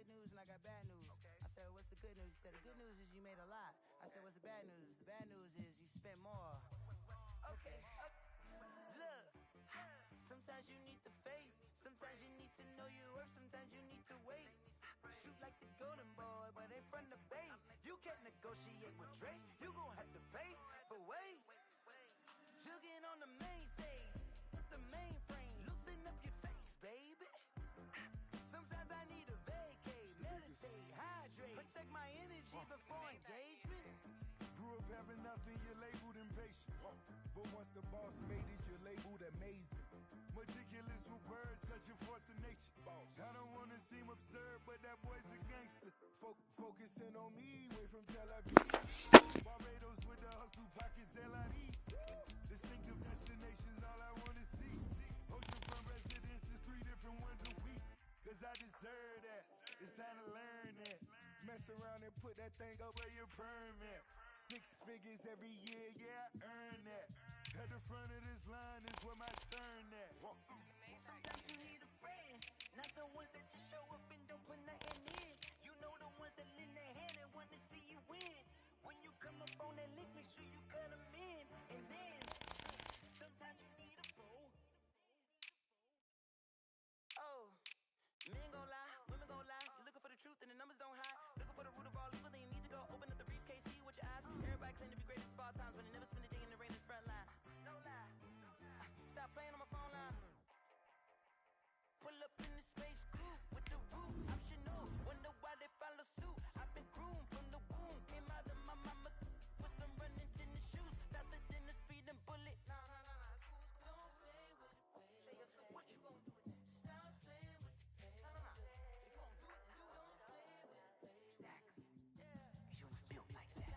good news and I got bad news. I said, what's the good news? He said, the good news is you made a lot. I said, what's the bad news? The bad news is you spent more. Okay. Look, sometimes you need the faith. Sometimes you need to know your worth. Sometimes you need to wait. Shoot like the golden boy, but ain't from the bay. You can't negotiate with Drake. You gon' have to pay. But wait, jugging on the main stage, the mainframe, loosen up your face, baby. Sometimes I need a vacate, meditate, hydrate, protect my energy before engagement. Grew up having nothing, you're labeled impatient. But once the boss made it, you're labeled amazing. Meticulous with words, such a force of nature. I don't wanna seem absurd, but that boy's a gangster. Focusing on me, way from Tel Aviv. Barbados with the hustle pockets, LIDs. Distinctive destinations, all I wanna see. Oceanfront residences, 3 different ones a week. Cause I deserve that, it's time to learn that. Mess around and put that thing up where your permit. 6 figures every year, yeah, I earn that. At the front of this line is where my turn at. Sometimes you need a friend, not the ones that just show up and don't put nothing in. You know the ones that lend their hand and want to see you win. When you come up on that lick, make sure you cut them in. And then, sometimes you need a boo. Oh, men gon' lie, women gon' lie. You're looking for the truth and the numbers don't hide. Looking for the root of all evil, then you need to go open up the briefcase, see with your eyes. Everybody claim to be greatest of all times, but they never spend a day in the rain in the front line. No lie. Stop playing on my phone line. Pull up in the space coupe with the roof optional. Wonder why they follow suit. I've been groomed from the womb. Came out of my mama with some running tennis shoes. Faster than a speeding bullet. Nah, school. Don't play with it, baby. Say what you gon' do? Stop playing with it, baby. Nah. If you gon' do it, you don't play with it, baby. Exactly. Yeah. Cause you ain't built like that.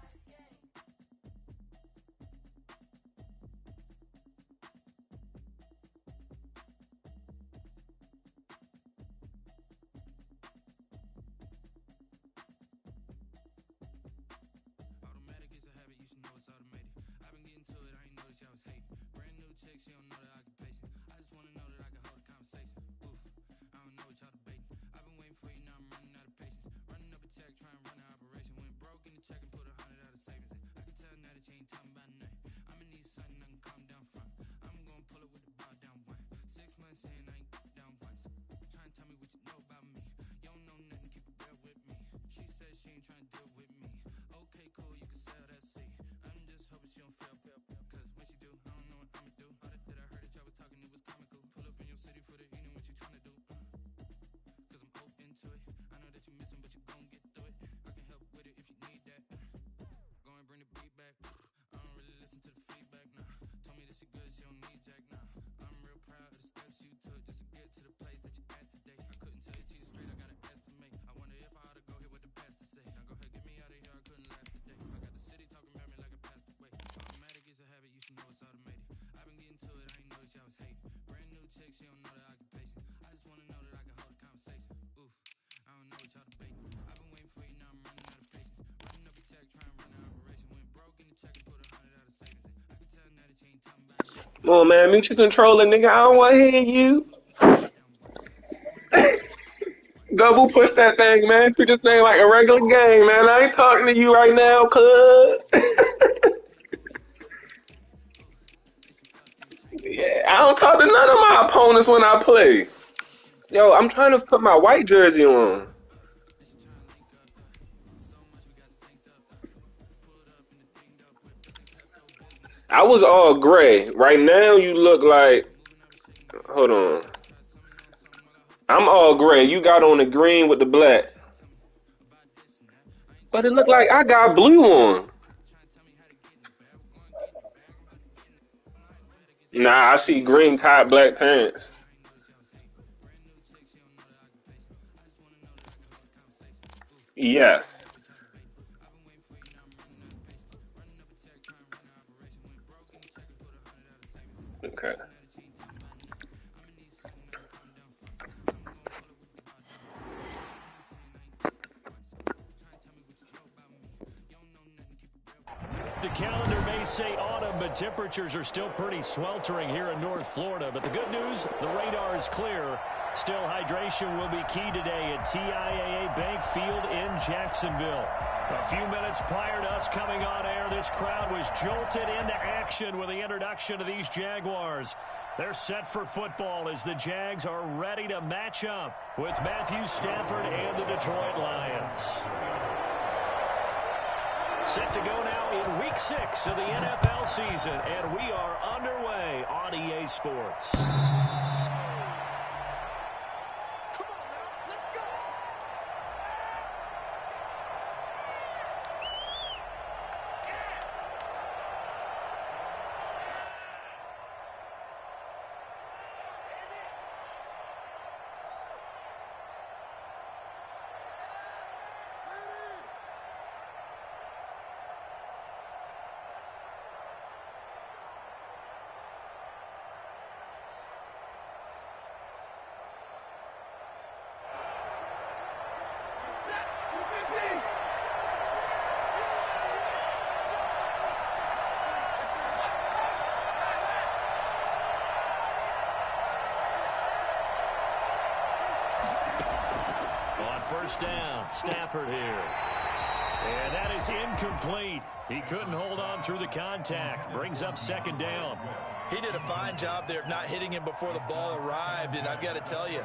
Automatic is a habit, you should know it's automated. I've been getting to it, I ain't noticed y'all was hating. Brand new chick, she don't know the occupation. I just wanna know that I can hold a conversation. Oof, I don't know what y'all debating. I've been waiting for you, now I'm running out of patience. Running up a check, trying to run an operation. Went broke in the check and put 100 out of savings in. I can tell now that you ain't talking about nothing. I'ma need something I can calm down from. I'm gonna pull it with the bar down one. 6 months in, I ain't down once. Trying to tell me what you know about me. You don't know nothing, keep it real with me. She said she ain't trying to deal with me. Okay, cool, you can sell that seat. I'm just hoping she don't fail. Cause when she do, I don't know what I'ma do. All that I heard that y'all was talking, it was comical. Pull up in your city for the evening, what you tryna do? Cause I'm open to it. I know that you missing, but you gon' get through it. I can help with it if you need that. Go and bring the beat back. I don't really listen to the feedback, nah. Told me that she good, she don't need Jack, nah. I'm real proud of the steps you took just to get to the place that you at today. I couldn't tell you to you straight, I gotta estimate. I wonder if I ought to go here with the pastor say. Now go ahead, get me out of here, I couldn't last today. I got the city talking about me like I passed away. Automatic is a habit, you should know it's automated. I've been getting to it, I ain't noticed y'all was hating. Brand new chick, she don't know the occupation. I just wanna know that I can hold a conversation. Oof, I don't know what y'all debating. I've been waiting for you, now I'm running out of patience. Running up a check, trying to run an operation. Went broke in the check and put 100 out of savings in. I can tell now that you ain't talking about nothing. Come on, man. Mute your controller, nigga. I don't want to hear you. Double push that thing, man. Treat this thing like a regular game, man. I ain't talking to you right now, cuz. Yeah, I don't talk to none of my opponents when I play. Yo, I'm trying to put my white jersey on. I was all gray. Right now, you look like... Hold on. I'm all gray. You got on the green with the black. But it look like I got blue on. Nah, I see green tie, black pants. Yes. Okay. The calendar may say autumn, but temperatures are still pretty sweltering here in North Florida. But the good news, the radar is clear. Still, hydration will be key today at TIAA Bank Field in Jacksonville. A few minutes prior to us coming on air, this crowd was jolted into action with the introduction of these Jaguars. They're set for football as the Jags are ready to match up with Matthew Stafford and the Detroit Lions. Set to go now in Week 6 of the NFL season, and we are underway on EA Sports. First down, Stafford here. And that is incomplete. He couldn't hold on through the contact. Brings up second down. He did a fine job there of not hitting him before the ball arrived, and I've got to tell you,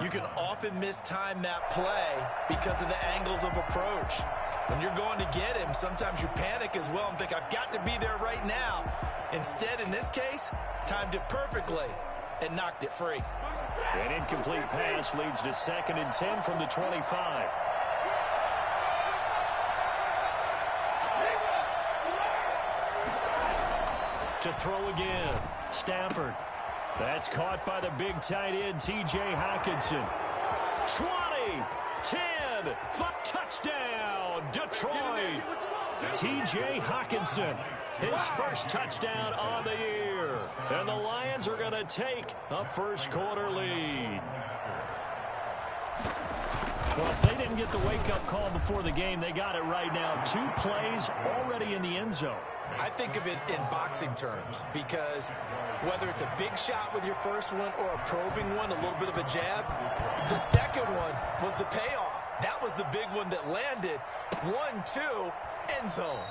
you can often mistime that play because of the angles of approach. When you're going to get him, sometimes you panic as well and think, I've got to be there right now. Instead, in this case, timed it perfectly and knocked it free. An incomplete pass leads to 2nd and 10 from the 25. To throw again, Stafford. That's caught by the big tight end, T.J. Hockenson. 20, 10, touchdown, Detroit. T.J. Hockenson, his first touchdown on the year. And the Lions are going to take a first-quarter lead. Well, if they didn't get the wake-up call before the game, they got it right now. 2 plays already in the end zone. I think of it in boxing terms because whether it's a big shot with your first one or a probing one, a little bit of a jab, the second one was the payoff. That was the big one that landed. 1-2, end zone.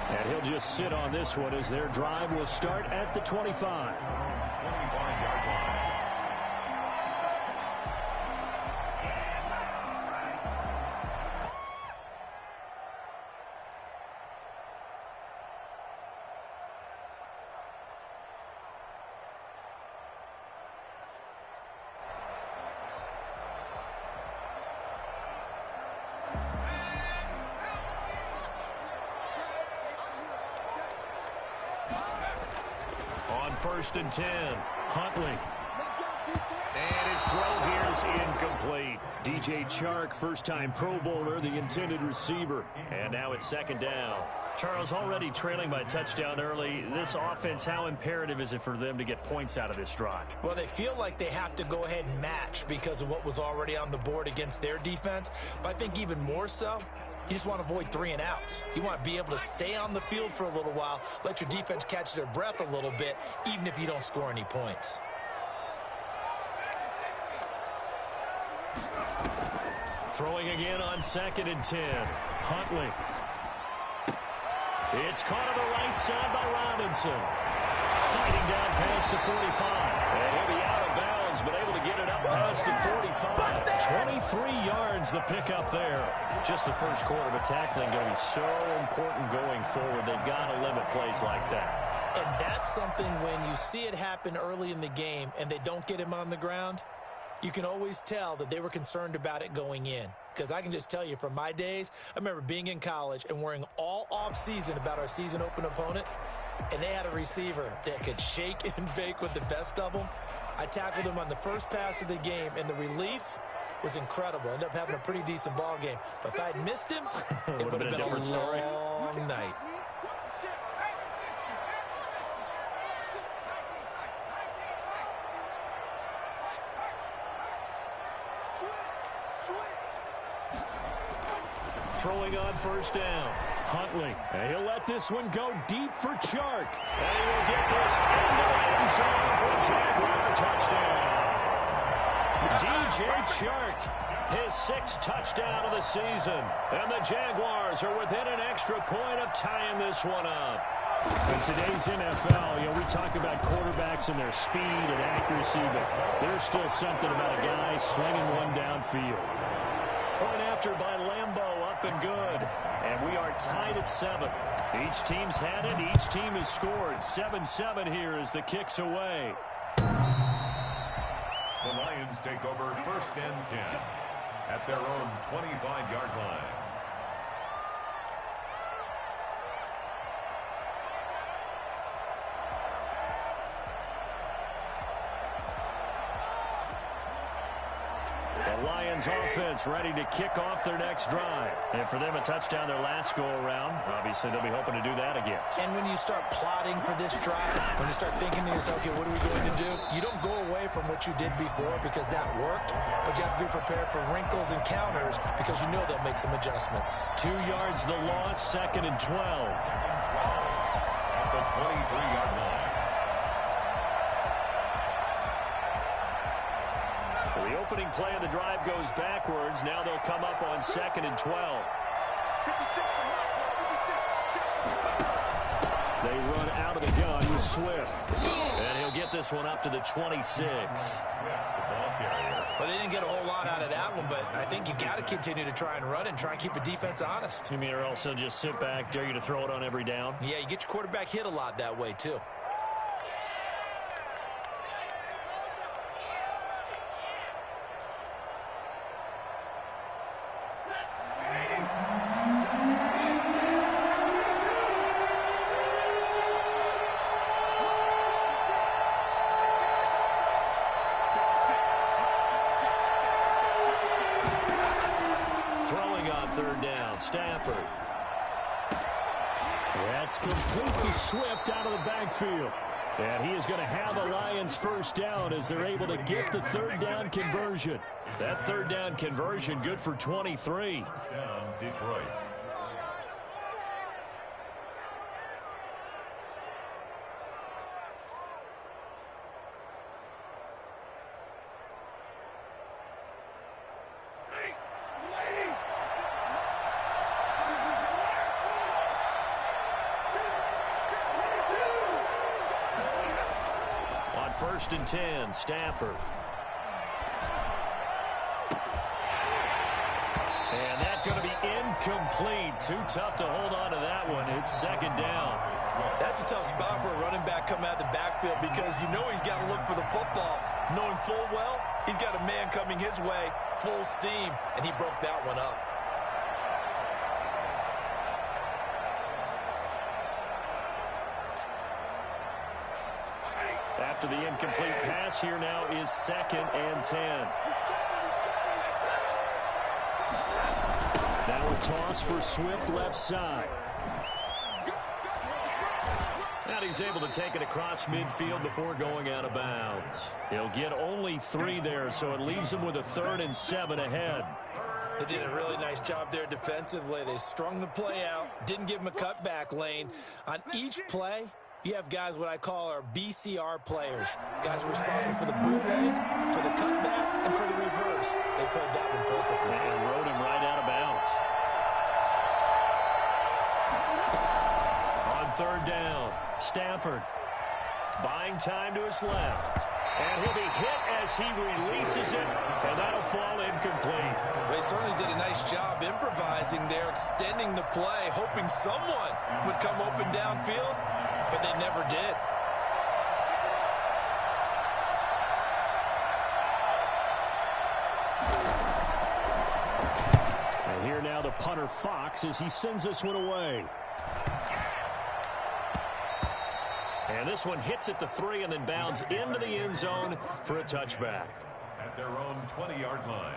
And he'll just sit on this one as their drive will start at the 25. On 1st and 10, Huntley. And his throw here is incomplete. DJ Chark, first-time Pro Bowler, the intended receiver. And now it's 2nd down. Charles, already trailing by touchdown early. This offense, how imperative is it for them to get points out of this drive? Well, they feel like they have to go ahead and match because of what was already on the board against their defense. But I think even more so, you just want to avoid 3 and outs. You want to be able to stay on the field for a little while, let your defense catch their breath a little bit, even if you don't score any points. Throwing again on 2nd and 10. Huntley. It's caught on the right side by Robinson. Fighting down past the 45. And he'll be out of bounds, but able to get it up past the 45. 23 yards the pickup there. Just the first quarter, but tackling going to be so important going forward. They've got to limit plays like that. And that's something when you see it happen early in the game and they don't get him on the ground, you can always tell that they were concerned about it going in. Because I can just tell you from my days, I remember being in college and worrying all off-season about our season open opponent, and they had a receiver that could shake and bake with the best of them. I tackled him on the first pass of the game, and the relief was incredible. Ended up having a pretty decent ball game. But if I had missed him, it would have been a different story. Long night. Throwing on 1st down. Huntley. And he'll let this one go deep for Chark. And he will get this into the end zone for a Jaguar touchdown. DJ Chark, his 6th touchdown of the season. And the Jaguars are within an extra point of tying this one up. In today's NFL, we talk about quarterbacks and their speed and accuracy, but there's still something about a guy slinging one downfield. Point after by Lambeau, up and good. And we are tied at 7. Each team's had it. Each team has scored. 7-7 here as the kick's away. The Lions take over 1st and 10 at their own 25-yard line. The Lions offense ready to kick off their next drive. And for them, a touchdown their last go-around. Obviously, they'll be hoping to do that again. And when you start plotting for this drive, when you start thinking to yourself, okay, what are we going to do? You don't go away from what you did before because that worked, but you have to be prepared for wrinkles and counters because you know they'll make some adjustments. 2 yards the loss, 2nd and 12. At the 23-yard line. The opening play of the drive goes backwards. Now they'll come up on 2nd and 12. They run out of the gun with Swift. And he'll get this one up to the 26. Well, they didn't get a whole lot out of that one, but I think you've got to continue to try and run and try and keep the defense honest. You mean or else they'll just sit back, dare you to throw it on every down? Yeah, you get your quarterback hit a lot that way, too. Stafford. That's complete to Swift out of the backfield. And he is going to have a Lions first down as they're able to get the 3rd down conversion. That 3rd down conversion good for 23. Down Detroit. On 1st and 10, Stafford. And that's going to be incomplete. Too tough to hold on to that one. It's 2nd down. That's a tough spot for a running back coming out of the backfield because you know he's got to look for the football. Knowing full well, he's got a man coming his way, full steam, and he broke that one up. After the incomplete pass, here now is 2nd and 10. Now a toss for Swift left side. And he's able to take it across midfield before going out of bounds. He'll get only 3 there, so it leaves him with a 3rd and 7 ahead. They did a really nice job there defensively. They strung the play out, didn't give him a cutback lane. On each play, you have guys what I call our BCR players. Guys are responsible for the bootleg, for the cutback, and for the reverse. They played that one perfectly. And rode him right out of bounds. On 3rd down, Stafford buying time to his left. And he'll be hit as he releases it, and that'll fall incomplete. They certainly did a nice job improvising there, extending the play, hoping someone would come open downfield, but they never did. And here now the punter Fox as he sends this one away. And this one hits at the 3 and then bounds into the end zone for a touchback. At their own 20-yard line.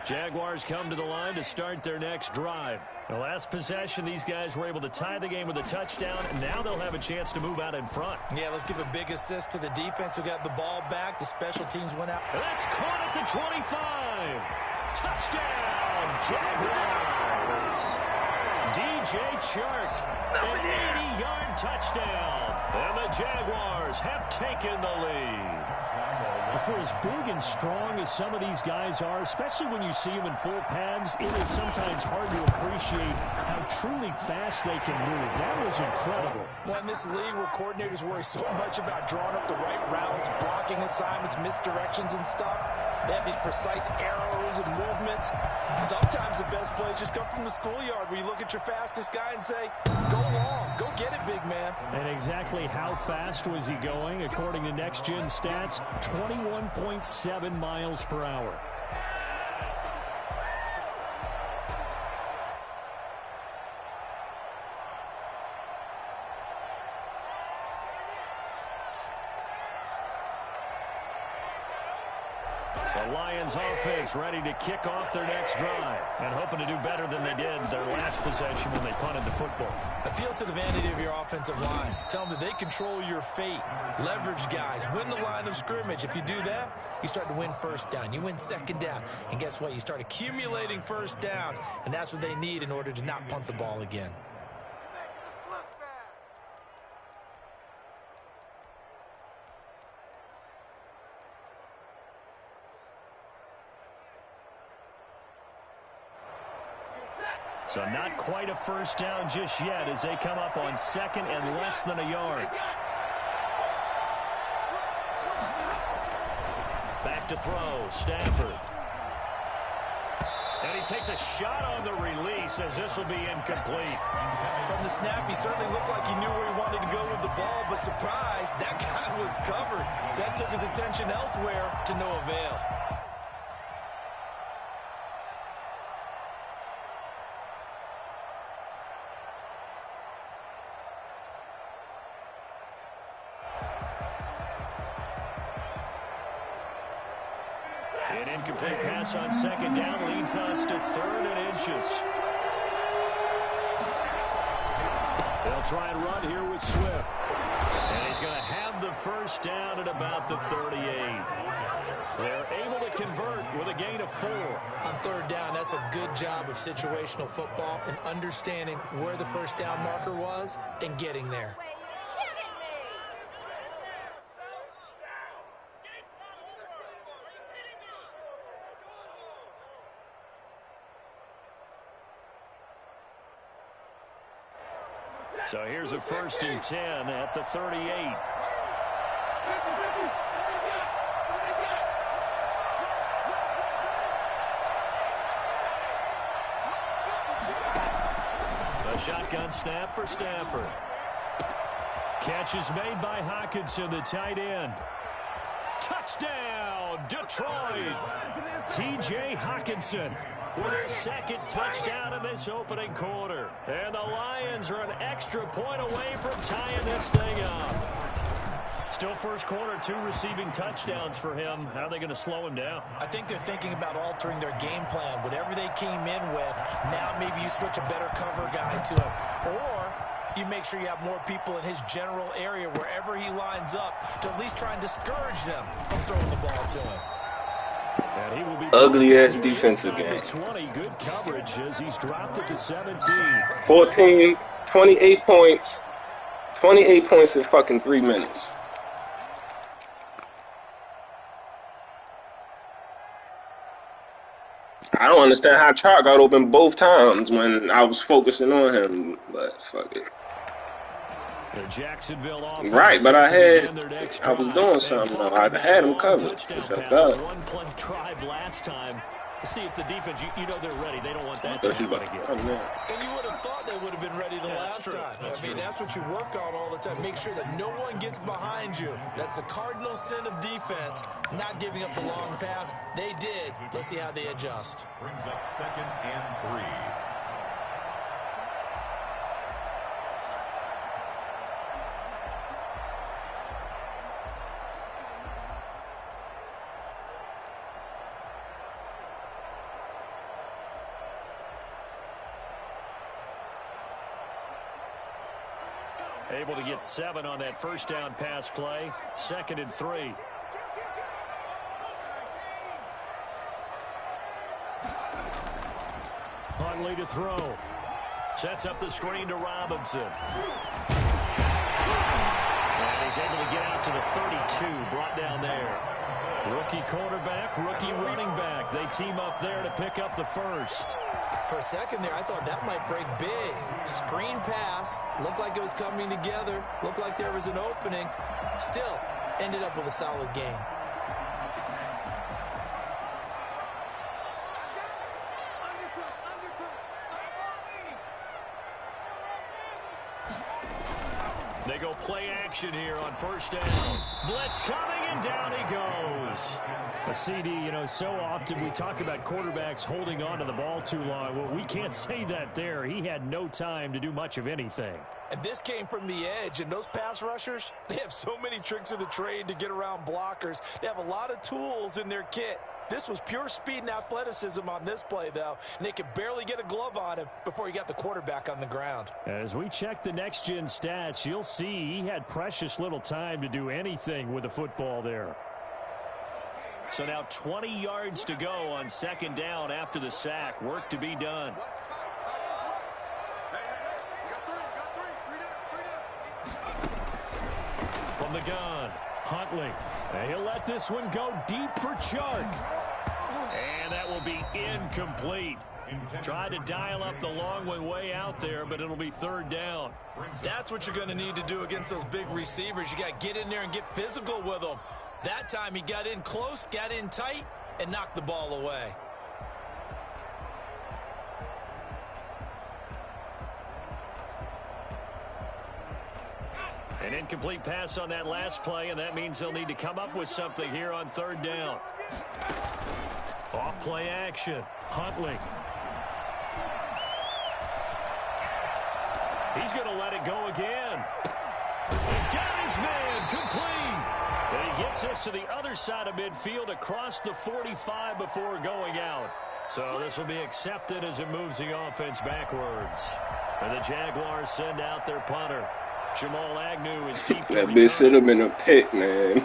Jaguars come to the line to start their next drive. The last possession, these guys were able to tie the game with a touchdown, and now they'll have a chance to move out in front. Yeah, let's give a big assist to the defense who got the ball back. The special teams went out. And that's caught at the 25. Touchdown, Jaguars. DJ Chark, an 80-yard touchdown. And the Jaguars have taken the lead. For as big and strong as some of these guys are, especially when you see them in full pads, it is sometimes hard to appreciate how truly fast they can move. That was incredible. Well, in this league where coordinators worry so much about drawing up the right routes, blocking assignments, misdirections and stuff, they have these precise arrows and movements. Sometimes the best plays just come from the schoolyard where you look at your fastest guy and say, go long, go get it, big man. And exactly how fast was he going? According to Next Gen Stats, 21.7 miles per hour. The Lions offense ready to kick off their next drive and hoping to do better than they did their last possession when they punted the football. Appeal to the vanity of your offensive line. Tell them that they control your fate. Leverage guys. Win the line of scrimmage. If you do that, you start to win first down. You win second down. And guess what? You start accumulating first downs. And that's what they need in order to not punt the ball again. So not quite a first down just yet as they come up on second and less than a yard. Back to throw, Stafford. And he takes a shot on the release as this will be incomplete. From the snap, he certainly looked like he knew where he wanted to go with the ball, but surprise, that guy was covered. So that took his attention elsewhere to no avail. An incomplete pass on second down leads us to 3rd and inches. They'll try and run here with Swift. And he's going to have the first down at about the 38. They're able to convert with a gain of 4. On 3rd down, that's a good job of situational football and understanding where the first down marker was and getting there. So here's a 1st and 10 at the 38. A shotgun snap for Stafford. Catch is made by Hockenson, the tight end. Touchdown, Detroit! T.J. Hockenson with his 2nd touchdown in this opening quarter. And the Lions are an extra point away from tying this thing up. Still first quarter, 2 receiving touchdowns for him. How are they going to slow him down? I think they're thinking about altering their game plan. Whatever they came in with, now maybe you switch a better cover guy to him. Or you make sure you have more people in his general area wherever he lines up to at least try and discourage them from throwing the ball to him. Ugly-ass defensive game. 20, good coverage as he's dropped at the 17. 28 points. 28 points in fucking 3 minutes. I don't understand how Chark got open both times when I was focusing on him, but fuck it. The Jacksonville offense Right, but I was doing something though. I had him covered. Except that. One-play drive last time. See if the defense, you know they're ready. They don't want that to happen again. And you would have thought they would have been ready the last time. I mean, that's what you work on all the time. Make sure that no one gets behind you. That's the cardinal sin of defense, not giving up the long pass. They did. Let's see how they adjust. Brings up 2nd and 3. Able to get 7 on that first down pass play. 2nd and 3. Huntley to throw. Sets up the screen to Robinson. And he's able to get out to the 32. Brought down there. Rookie quarterback, rookie running back. They team up there to pick up the first. For a second there, I thought that might break big. Screen pass. Looked like it was coming together. Looked like there was an opening. Still, ended up with a solid game. They go play action here on first down. Blitz coming, and down he goes. A CD, so often we talk about quarterbacks holding on to the ball too long. Well, we can't say that there. He had no time to do much of anything. And this came from the edge, and those pass rushers, they have so many tricks of the trade to get around blockers. They have a lot of tools in their kit. This was pure speed and athleticism on this play, though, and they could barely get a glove on him before he got the quarterback on the ground. As we check the next-gen stats, you'll see he had precious little time to do anything with the football there. So now 20 yards to go on 2nd down after the sack. Work to be done. From the gun, Huntley. And he'll let this one go deep for Chark. And that will be incomplete. Tried to dial up the long one way out there, but it'll be 3rd down. That's what you're going to need to do against those big receivers. You got to get in there and get physical with them. That time he got in close, got in tight, and knocked the ball away. An incomplete pass on that last play, and that means they'll need to come up with something here on 3rd down. Off play action. Huntley. He's going to let it go again. He got his man complete. And he gets us to the other side of midfield across the 45 before going out. So this will be accepted as it moves the offense backwards. And the Jaguars send out their punter. Jamal Agnew is deep to That return. bitch should have been a pick, man.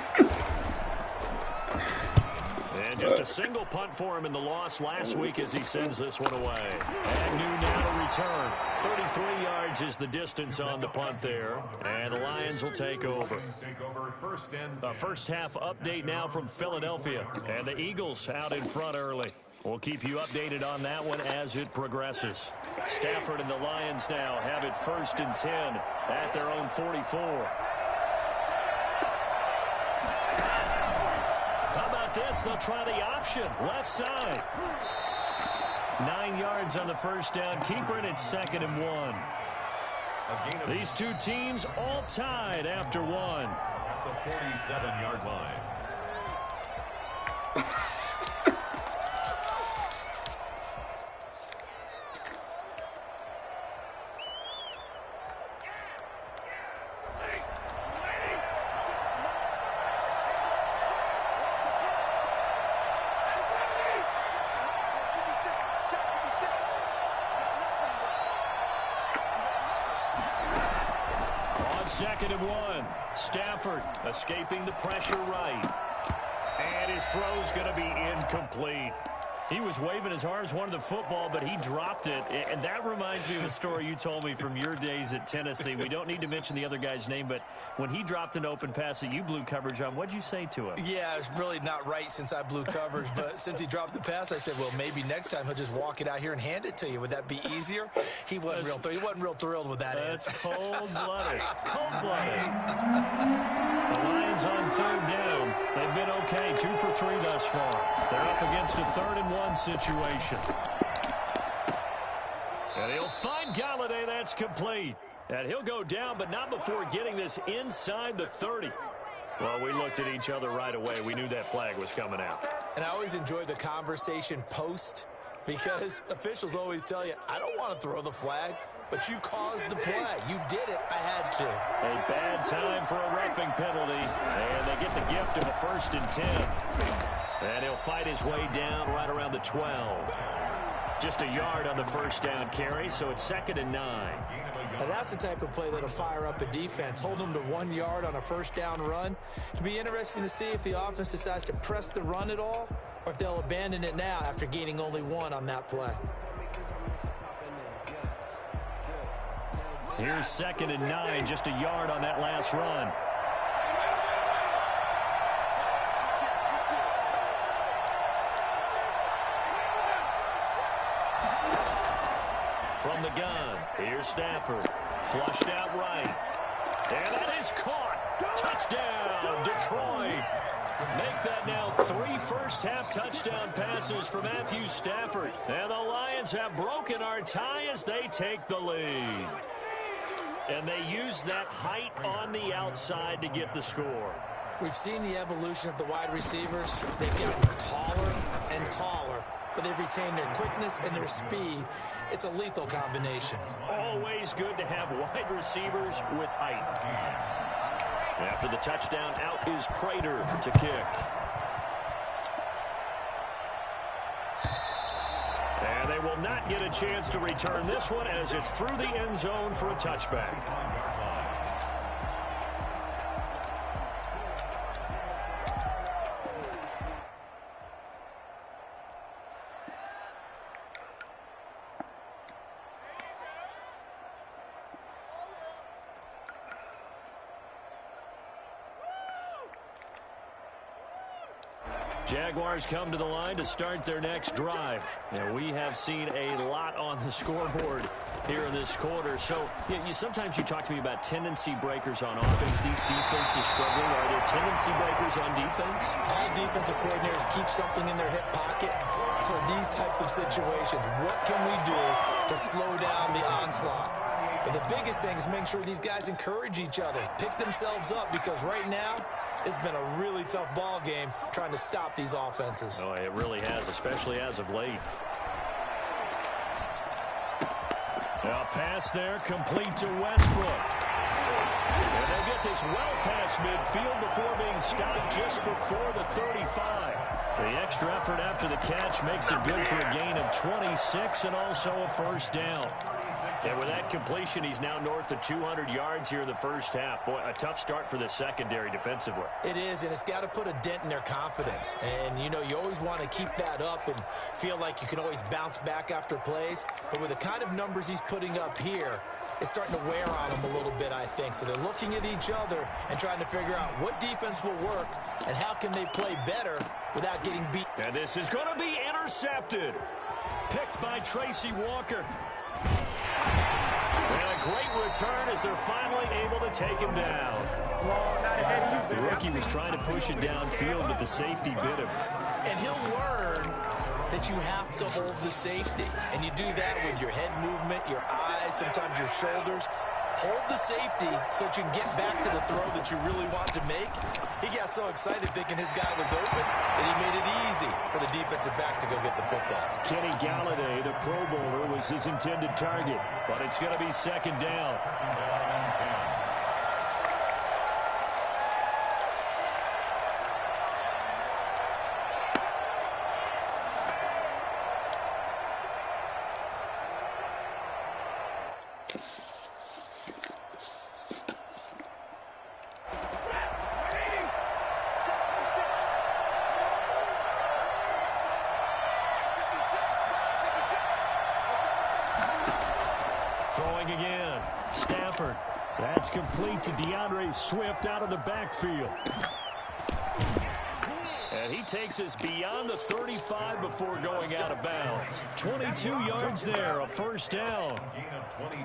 And just a single punt for him in the loss last week as he sends this one away. Agnew now to return. 33 yards is the distance on the punt there. And the Lions will take over. A first half update now from Philadelphia. And the Eagles out in front early. We'll keep you updated on that one as it progresses. Stafford and the Lions now have it 1st and 10 at their own 44. How about this? They'll try the option. Left side. 9 yards on the first down. Keeper, and it's 2nd and 1. These two teams all tied after one. At the 47-yard line. On 2nd and 1, Stafford escaping the pressure right. And his throw's going to be incomplete. He was waving his arms, wanted the football, but he dropped it. And that reminds me of a story you told me from your days at Tennessee. We don't need to mention the other guy's name, but when he dropped an open pass that you blew coverage on, what'd you say to him? Yeah, it's really not right since I blew coverage, but since he dropped the pass, I said, well, maybe next time he'll just walk it out here and hand it to you. Would that be easier? He wasn't real thrilled with that That's answer. cold-blooded. Cold-blooded. The Lions on 3rd down. They've been okay, 2 for 3 thus far. They're up against a 3rd and 1 situation. And he'll find Galladay. That's complete. And he'll go down, but not before getting this inside the 30. Well, we looked at each other right away. We knew that flag was coming out. And I always enjoy the conversation post because officials always tell you, I don't want to throw the flag, but you caused the play. You did it. I had to. A bad time for a roughing penalty. And they get the gift of a 1st and 10. And he'll fight his way down right around the 12. Just a yard on the first down carry, so it's 2nd and 9. Now that's the type of play that'll fire up a defense. Hold them to 1 yard on a first down run. It'll be interesting to see if the offense decides to press the run at all, or if they'll abandon it now after gaining only 1 on that play. Here's 2nd and 9, just a yard on that last run. From the gun, here's Stafford. Flushed out right. And that is caught. Touchdown, Detroit. Make that now 3 first-half touchdown passes for Matthew Stafford. And the Lions have broken our tie as they take the lead. And they use that height on the outside to get the score. We've seen the evolution of the wide receivers. They've gotten taller and taller, but they've retained their quickness and their speed. It's a lethal combination. Always good to have wide receivers with height. After the touchdown, out is Prater to kick. And they will not get a chance to return this one as it's through the end zone for a touchback. Jaguars come to the line to start their next drive. And we have seen a lot on the scoreboard here in this quarter. So sometimes you talk to me about tendency breakers on offense. These defenses struggling. Are there tendency breakers on defense? All defensive coordinators keep something in their hip pocket for these types of situations. What can we do to slow down the onslaught? But the biggest thing is making sure these guys encourage each other, pick themselves up, because right now it's been a really tough ball game trying to stop these offenses. Oh, it really has, especially as of late. A pass there, complete to Westbrook. And they get this well past midfield before being stopped just before the 35. The extra effort after the catch makes it good for a gain of 26 and also a first down. And with that completion, he's now north of 200 yards here in the first half. Boy, a tough start for the secondary defensively. It is, and it's got to put a dent in their confidence. And, you always want to keep that up and feel like you can always bounce back after plays. But with the kind of numbers he's putting up here, it's starting to wear on them a little bit, I think. So they're looking at each other and trying to figure out what defense will work and how can they play better without getting beat. And this is going to be intercepted. Picked by Tracy Walker. And a great return as they're finally able to take him down. The rookie was trying to push it downfield, but the safety bit him. And he'll learn that you have to hold the safety. And you do that with your head movement, your eyes, sometimes your shoulders. Hold the safety so that you can get back to the throw that you really want to make. He got so excited thinking his guy was open that he made it easy for the defensive back to go get the football. Kenny Galladay, the Pro Bowler, was his intended target, but it's going to be second down. Throwing again. Stafford. That's complete to DeAndre Swift out of the backfield. And he takes us beyond the 35 before going out of bounds. 22 yards there, a first down.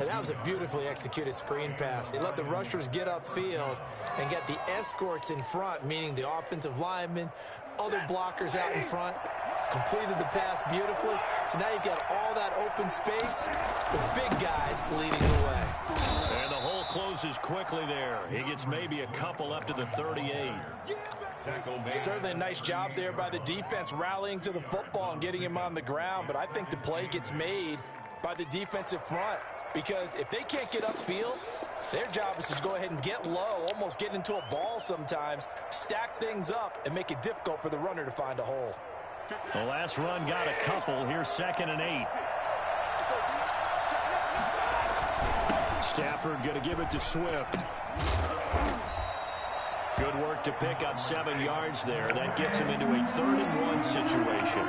And that was a beautifully executed screen pass. They let the rushers get upfield and get the escorts in front, meaning the offensive linemen, other blockers out in front. Completed the pass beautifully. So now you've got all that open space with big guys leading the way. And the hole closes quickly there. He gets maybe a couple up to the 38. Certainly a nice job there by the defense rallying to the football and getting him on the ground. But I think the play gets made by the defensive front, because if they can't get upfield, their job is to go ahead and get low, almost get into a ball sometimes, stack things up, and make it difficult for the runner to find a hole. The last run got a couple. Here's 2nd and 8. Stafford going to give it to Swift. Good work to pick up 7 yards there. That gets him into a 3rd and 1 situation.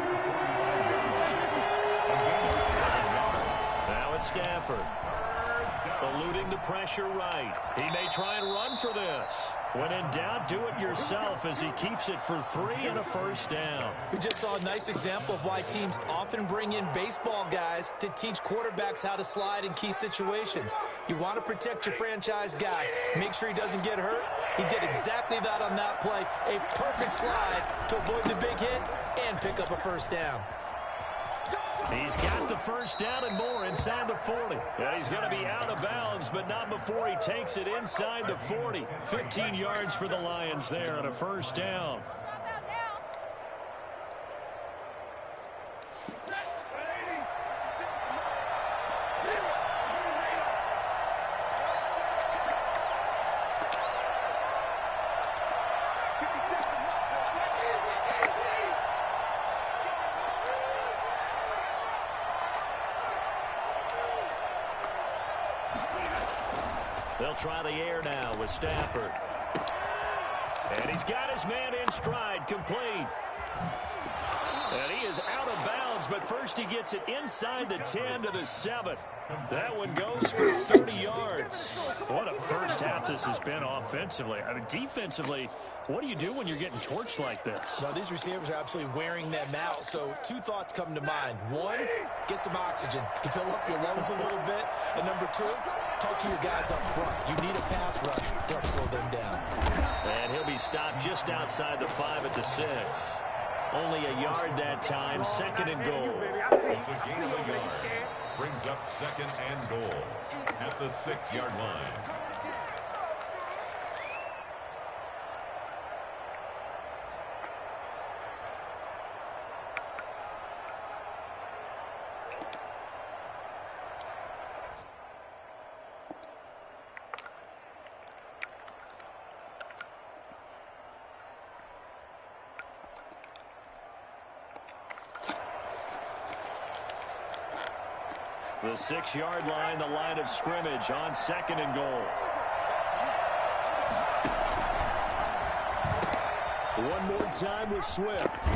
Now it's Stafford. Eluding the pressure right. He may try and run for this. When in doubt, do it yourself as he keeps it for 3 and a first down. We just saw a nice example of why teams often bring in baseball guys to teach quarterbacks how to slide in key situations. You want to protect your franchise guy. Make sure he doesn't get hurt. He did exactly that on that play. A perfect slide to avoid the big hit and pick up a first down. He's got the first down and more inside the 40. Yeah, he's going to be out of bounds, but not before he takes it inside the 40. 15 yards for the Lions there and a first down. They'll try the air now with Stafford. And he's got his man in stride, complete. And he is out of bounds, but first he gets it inside the 10 to the 7. That one goes for 30 yards. What a first half this has been offensively. I mean, defensively, what do you do when you're getting torched like this? Now, these receivers are absolutely wearing them out. So 2 thoughts come to mind. 1, get some oxygen. You fill up your lungs a little bit. And number 2, talk to your guys up front. You need a pass rush to help slow them down. And he'll be stopped just outside the 5 at the 6. Only a yard that time, 2nd and goal. It's a gain of a yard. Brings up 2nd and goal at the 6-yard line. The 6-yard line, the line of scrimmage on 2nd and goal. One more time with Swift.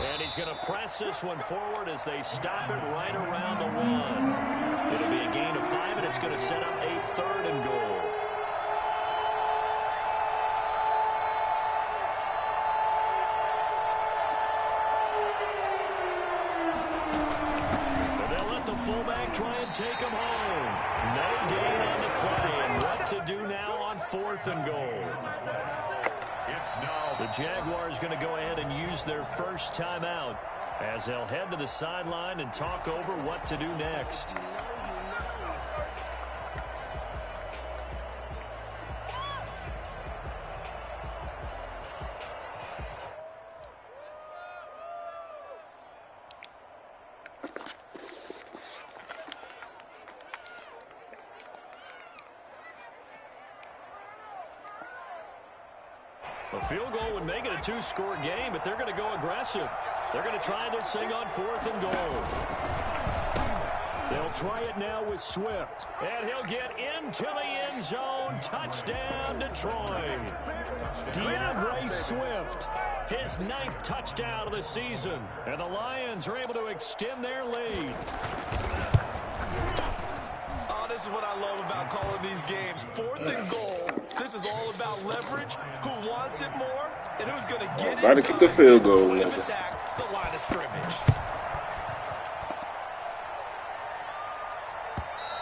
And he's going to press this one forward as they stop it right around the 1. It'll be a gain of 5, and it's going to set up a 3rd and goal. Fullback try and take him home. No gain on the play. And what to do now on 4th and goal? It's now The Jaguars going to go ahead and use their first timeout as they'll head to the sideline and talk over what to do next. A field goal would make it a 2-score game, but they're going to go aggressive. They're going to try this thing on 4th and goal. They'll try it now with Swift. And he'll get into the end zone. Touchdown, Detroit. DeAndre Swift, his 9th touchdown of the season. And the Lions are able to extend their lead. Oh, this is what I love about calling these games. 4th and goal. This is all about leverage, who wants it more, and who's going to get it About to kick the field goal. Attack the line of scrimmage.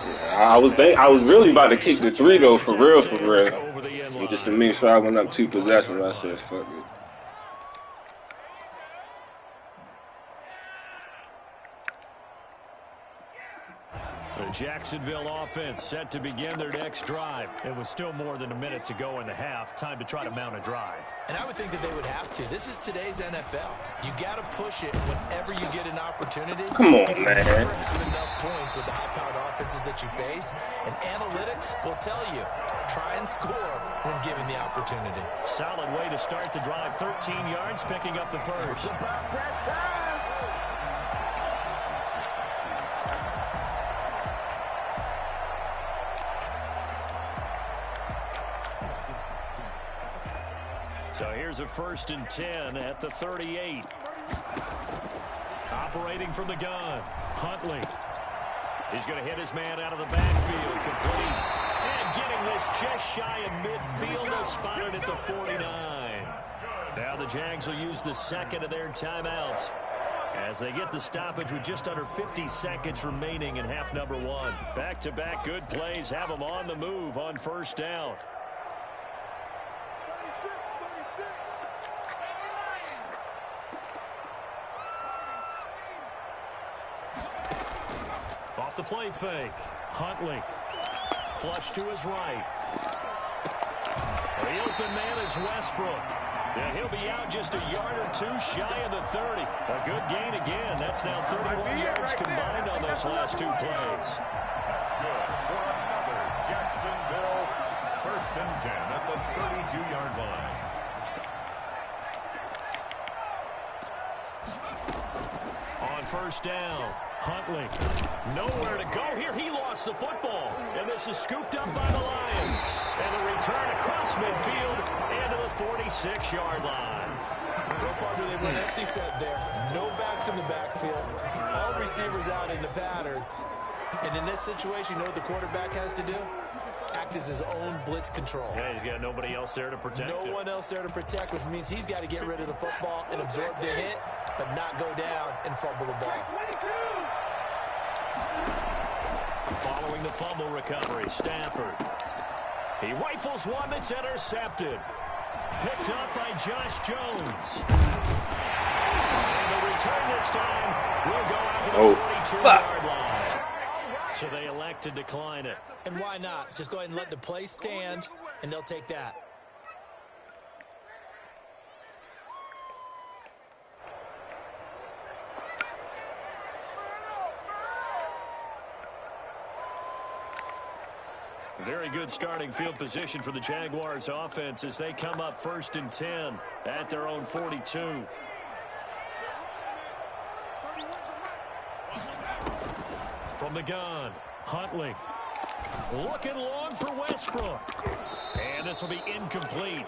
Yeah, I was really about to kick the 3 though, for real. And just to make sure I went up 2 possessions, I said, fuck it. The Jacksonville offense set to begin their next drive. It was still more than a minute to go in the half. Time to try to mount a drive. And I would think that they would have to. This is today's NFL. You got to push it whenever you get an opportunity. Come on, you man. never have enough points with the high-powered offenses that you face. And analytics will tell you try and score when given the opportunity. Solid way to start the drive. 13 yards, picking up the first. About that time. So here's a 1st and 10 at the 38. Operating from the gun, Huntley. He's going to hit his man out of the backfield, complete. And getting this just shy of midfield, they'll spot it at the 49. Now the Jags will use the second of their timeouts as they get the stoppage with just under 50 seconds remaining in half number 1. Back-to-back good plays have them on the move on 1st down. Off the play fake. Huntley. Flush to his right. The open man is Westbrook. And he'll be out just a yard or two shy of the 30. A good gain again. That's now 31 yards combined on those last 2 plays. That's good for another Jacksonville 1st and 10 at the 32-yard line. On 1st down, Huntley. Nowhere to go here. He lost the football. And this is scooped up by the Lions. And the return across midfield and to the 46-yard line. No partner, they went empty set there. No backs in the backfield. All receivers out in the pattern. And in this situation, you know what the quarterback has to do? Act as his own blitz control. Yeah, he's got nobody else there to protect him. No one else there to protect, which means he's got to get rid of the football and absorb the hit, but not go down and fumble the ball. Following the fumble recovery, Stafford. He rifles one that's intercepted. Picked up by Josh Jones. And the return this time will go out to the 42-yard line. So they elect to decline it. And why not? Just go ahead and let the play stand, and they'll take that. Very good starting field position for the Jaguars offense as they come up 1st and 10 at their own 42. From the gun, Huntley. Looking long for Westbrook. And this will be incomplete.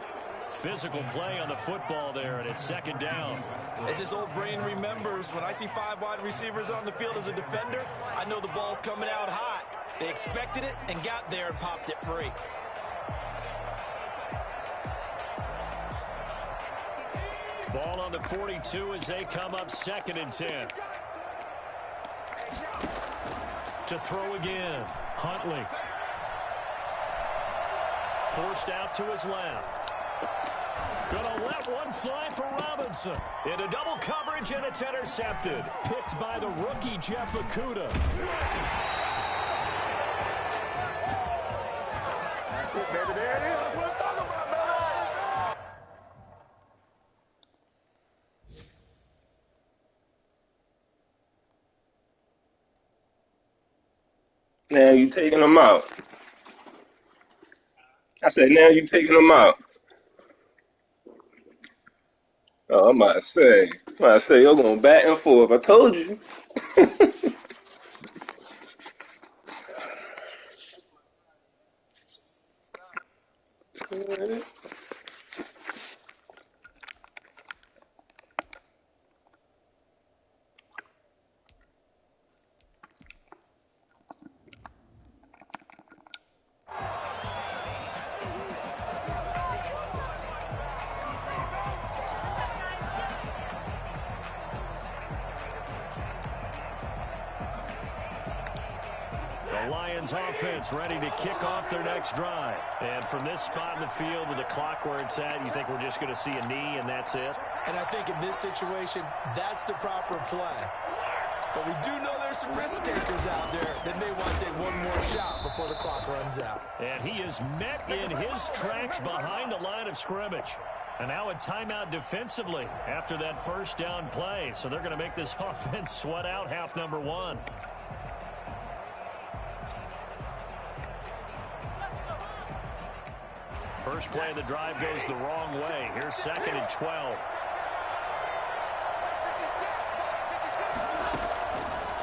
Physical play on the football there, and it's 2nd down. As this old brain remembers, when I see 5 wide receivers on the field as a defender, I know the ball's coming out hot. They expected it and got there and popped it free. Ball on the 42 as they come up 2nd and 10. To throw again, Huntley. Forced out to his left. Gonna let one fly for Robinson. Into double coverage, and it's intercepted. Picked by the rookie, Jeff Okudah. Baby, there it is. That's what I'm talking about, Now you taking them out. I said, now you taking them out. Oh, I'm about to say, you're going back and forth. I told you. Lions offense ready to kick off their next drive. And from this spot in the field with the clock where it's at, you think we're just going to see a knee and that's it? And I think in this situation, that's the proper play. But we do know there's some risk takers out there that may want to take one more shot before the clock runs out. And he is met in his tracks behind the line of scrimmage. And now a timeout defensively after that 1st down play. So they're going to make this offense sweat out half number 1. First play of the drive goes the wrong way. Here's 2nd and 12.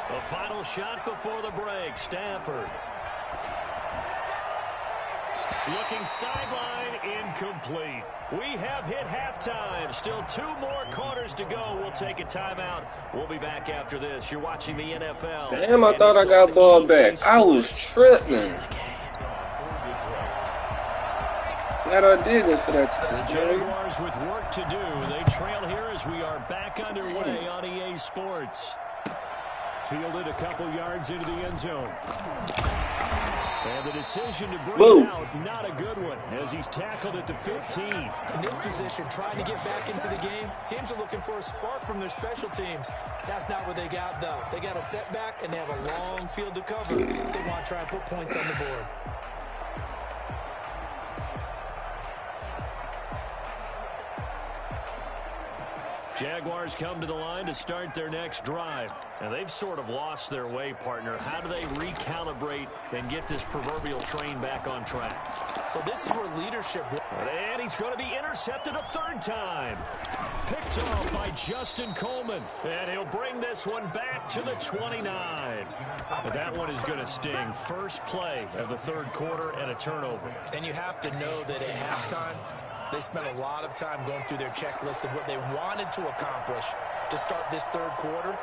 The final shot before the break. Stafford. Looking sideline, incomplete. We have hit halftime. Still 2 more quarters to go. We'll take a timeout. We'll be back after this. You're watching the NFL. Damn, I thought I got ball back. I was tripping. Glad I did go for that touchdown. The Jaguars with work to do. They trail here as we are back underway on EA Sports. Fielded a couple yards into the end zone. And the decision to bring it out, not a good one, as he's tackled at the 15. In this position, trying to get back into the game, teams are looking for a spark from their special teams. That's not what they got, though. They got a setback, and they have a long field to cover. They want to try and put points on the board. Jaguars come to the line to start their next drive. And they've sort of lost their way, partner. How do they recalibrate and get this proverbial train back on track? Well, this is where leadership... And he's going to be intercepted a 3rd time. Picked off by Justin Coleman. And he'll bring this one back to the 29. But that one is going to sting. First play of the 3rd quarter and a turnover. And you have to know that at halftime, they spent a lot of time going through their checklist of what they wanted to accomplish to start this 3rd quarter.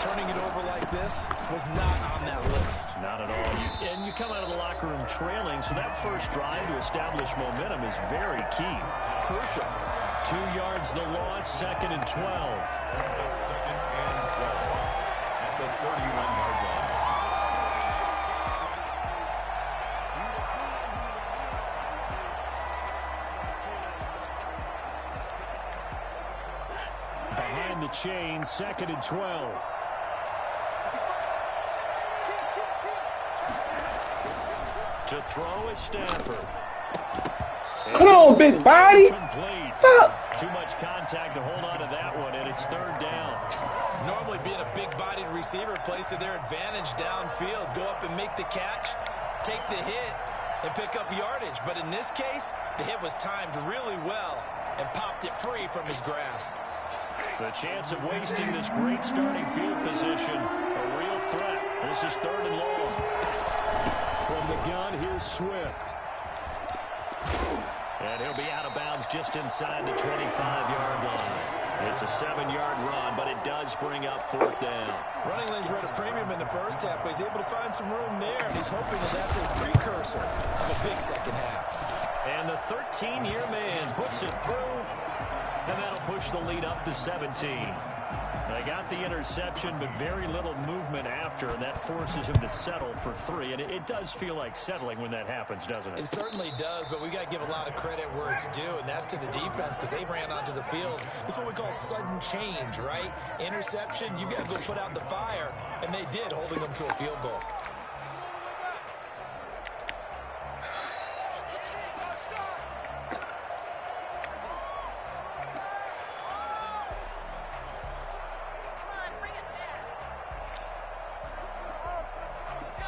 Turning it over like this was not on that list. Not at all. And you come out of the locker room trailing, so that first drive to establish momentum is very key. Crucial. 2 yards the loss, 2nd and 12. 2nd and 12 at the 31-yard line. Behind the chain, 2nd and 12. To throw is Stafford. Come on, big body. Fuck. Too much contact to hold on to that one, and it's 3rd down. Normally being a big-bodied receiver plays to their advantage downfield. Go up and make the catch, take the hit, and pick up yardage. But in this case, the hit was timed really well and popped it free from his grasp. The chance of wasting this great starting field position, a real threat. This is 3rd and long. From the gun, here's Swift. And he'll be out of bounds just inside the 25-yard line. It's a 7-yard run, but it does bring up 4th down. Running lanes were at a premium in the first half, but he's able to find some room there, and he's hoping that that's a precursor of a big second half. And the 13-year man puts it through, and that'll push the lead up to 17. They got the interception, but very little movement after, and that forces him to settle for 3. And it does feel like settling when that happens, doesn't it? It certainly does, but we got to give a lot of credit where it's due, and that's to the defense because they ran onto the field. This is what we call sudden change, right? Interception, you got to go put out the fire, and they did, holding them to a field goal.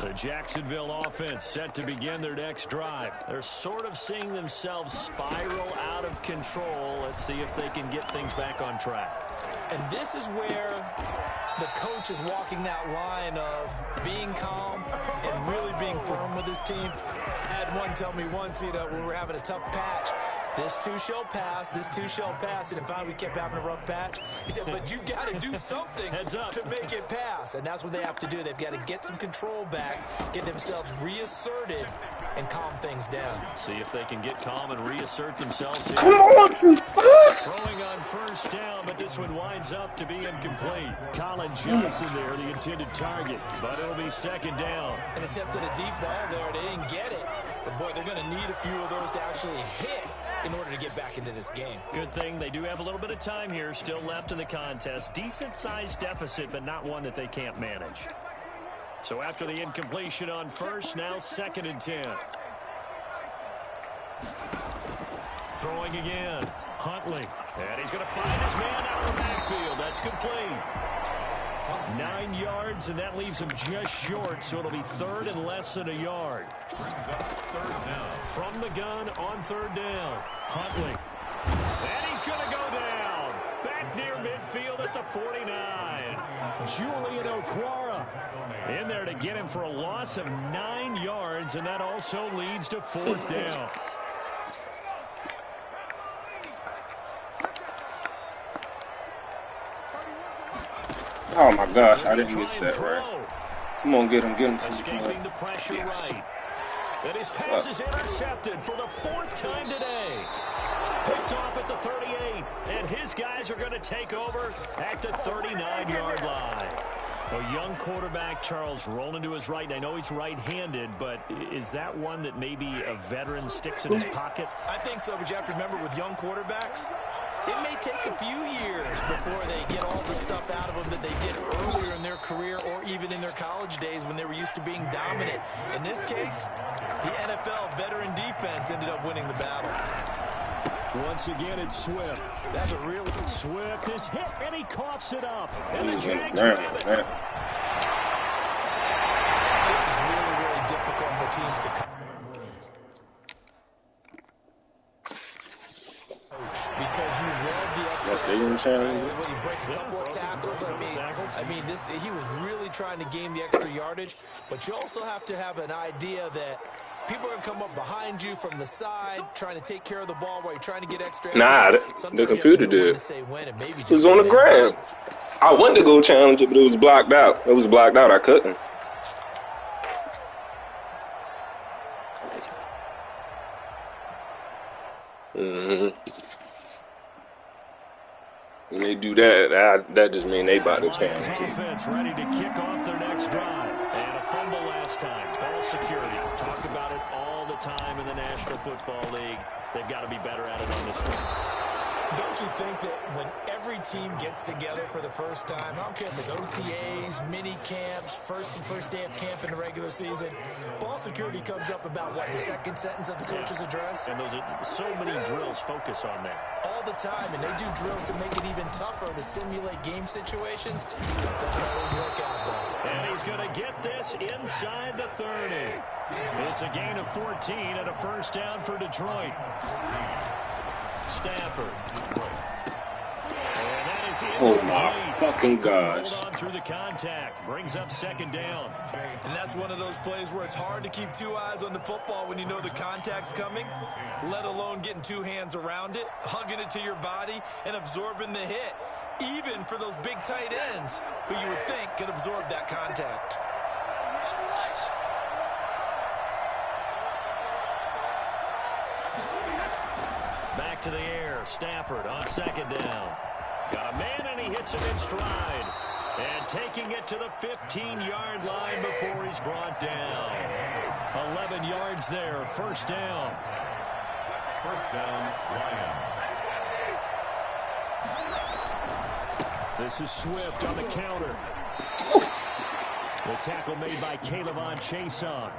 The Jacksonville offense set to begin their next drive. They're sort of seeing themselves spiral out of control. Let's see if they can get things back on track. And this is where the coach is walking that line of being calm and really being firm with his team. I had one tell me once, when we were having a tough patch, this too shall pass, this too shall pass. And finally we kept having a rough patch. He said, but you got to do something to make it pass. And that's what they have to do. They've got to get some control back, get themselves reasserted, and calm things down. See if they can get calm and reassert themselves here. Come on, you fuck! Throwing on 1st down, but this one winds up to be incomplete. Colin Johnson there, the intended target, but it'll be 2nd down. An attempt at a deep ball there. They didn't get it. But, boy, they're going to need a few of those to actually hit in order to get back into this game. Good thing they do have a little bit of time here still left in the contest. Decent-sized deficit, but not one that they can't manage. So after the incompletion on 1st, now 2nd and 10. Throwing again. Huntley. And he's going to find his man out of the backfield. That's complete. 9 yards, and that leaves him just short, so it'll be third and less than a yard. Brings up third down. From the gun on third down, Huntley. And he's going to go down. Back near midfield at the 49. Julian Okwara in there to get him for a loss of 9 yards, and that also leads to fourth down. Oh my gosh, I didn't get set right. Come on, get him. Escaping the pressure right. And his pass is intercepted for the fourth time today. Picked off at the 38, and his guys are going to take over at the 39-yard line. A young quarterback, Charles, rolling to his right. I know he's right-handed, but is that one that maybe a veteran sticks in his pocket? I think so, but you have to remember with young quarterbacks, it may take a few years before they get all the stuff out of them that they did earlier in their career or even in their college days when they were used to being dominant. In this case, the NFL veteran defense ended up winning the battle. Once again, it's Swift. That's a real... Swift is hit, and he coughs it up. And the He's Jags grab it. This is really, really difficult for teams to come. Because you love the extra. When you break a couple of tackles, he was really trying to gain the extra yardage. But you also have to have an idea that people are going to come up behind you from the side, trying to take care of the ball while you're trying to get extra. Nah, the computer did. It was on the ground. I wanted to go challenge it, but it was blocked out. I couldn't. When they do that just means they about to change. Offense ready to kick off their next drive. And a fumble last time. Ball security. Talk about it all the time in the National Football League. They've got to be better at it on this one. Don't you think that when every team gets together for the first time, I don't care if it's OTAs, mini camps, first day of camp in the regular season, ball security comes up about, what, the second sentence of the coach's address? And those are so many drills focus on that. All the time, and they do drills to make it even tougher to simulate game situations. Doesn't always work out, though. And he's going to get this inside the 30. It's a gain of 14 and a first down for Detroit. Stafford. Oh my fucking gosh. Hold on through the contact. Brings up second down. And that's one of those plays where it's hard to keep two eyes on the football when you know the contact's coming, let alone getting two hands around it, hugging it to your body, and absorbing the hit. Even for those big tight ends who you would think could absorb that contact. Back to the air. Stafford on second down. Got a man, and he hits him in stride. And taking it to the 15-yard line before he's brought down. 11 yards there. First down. First down, Lions. This is Swift on the counter. The tackle made by Caleb Chason.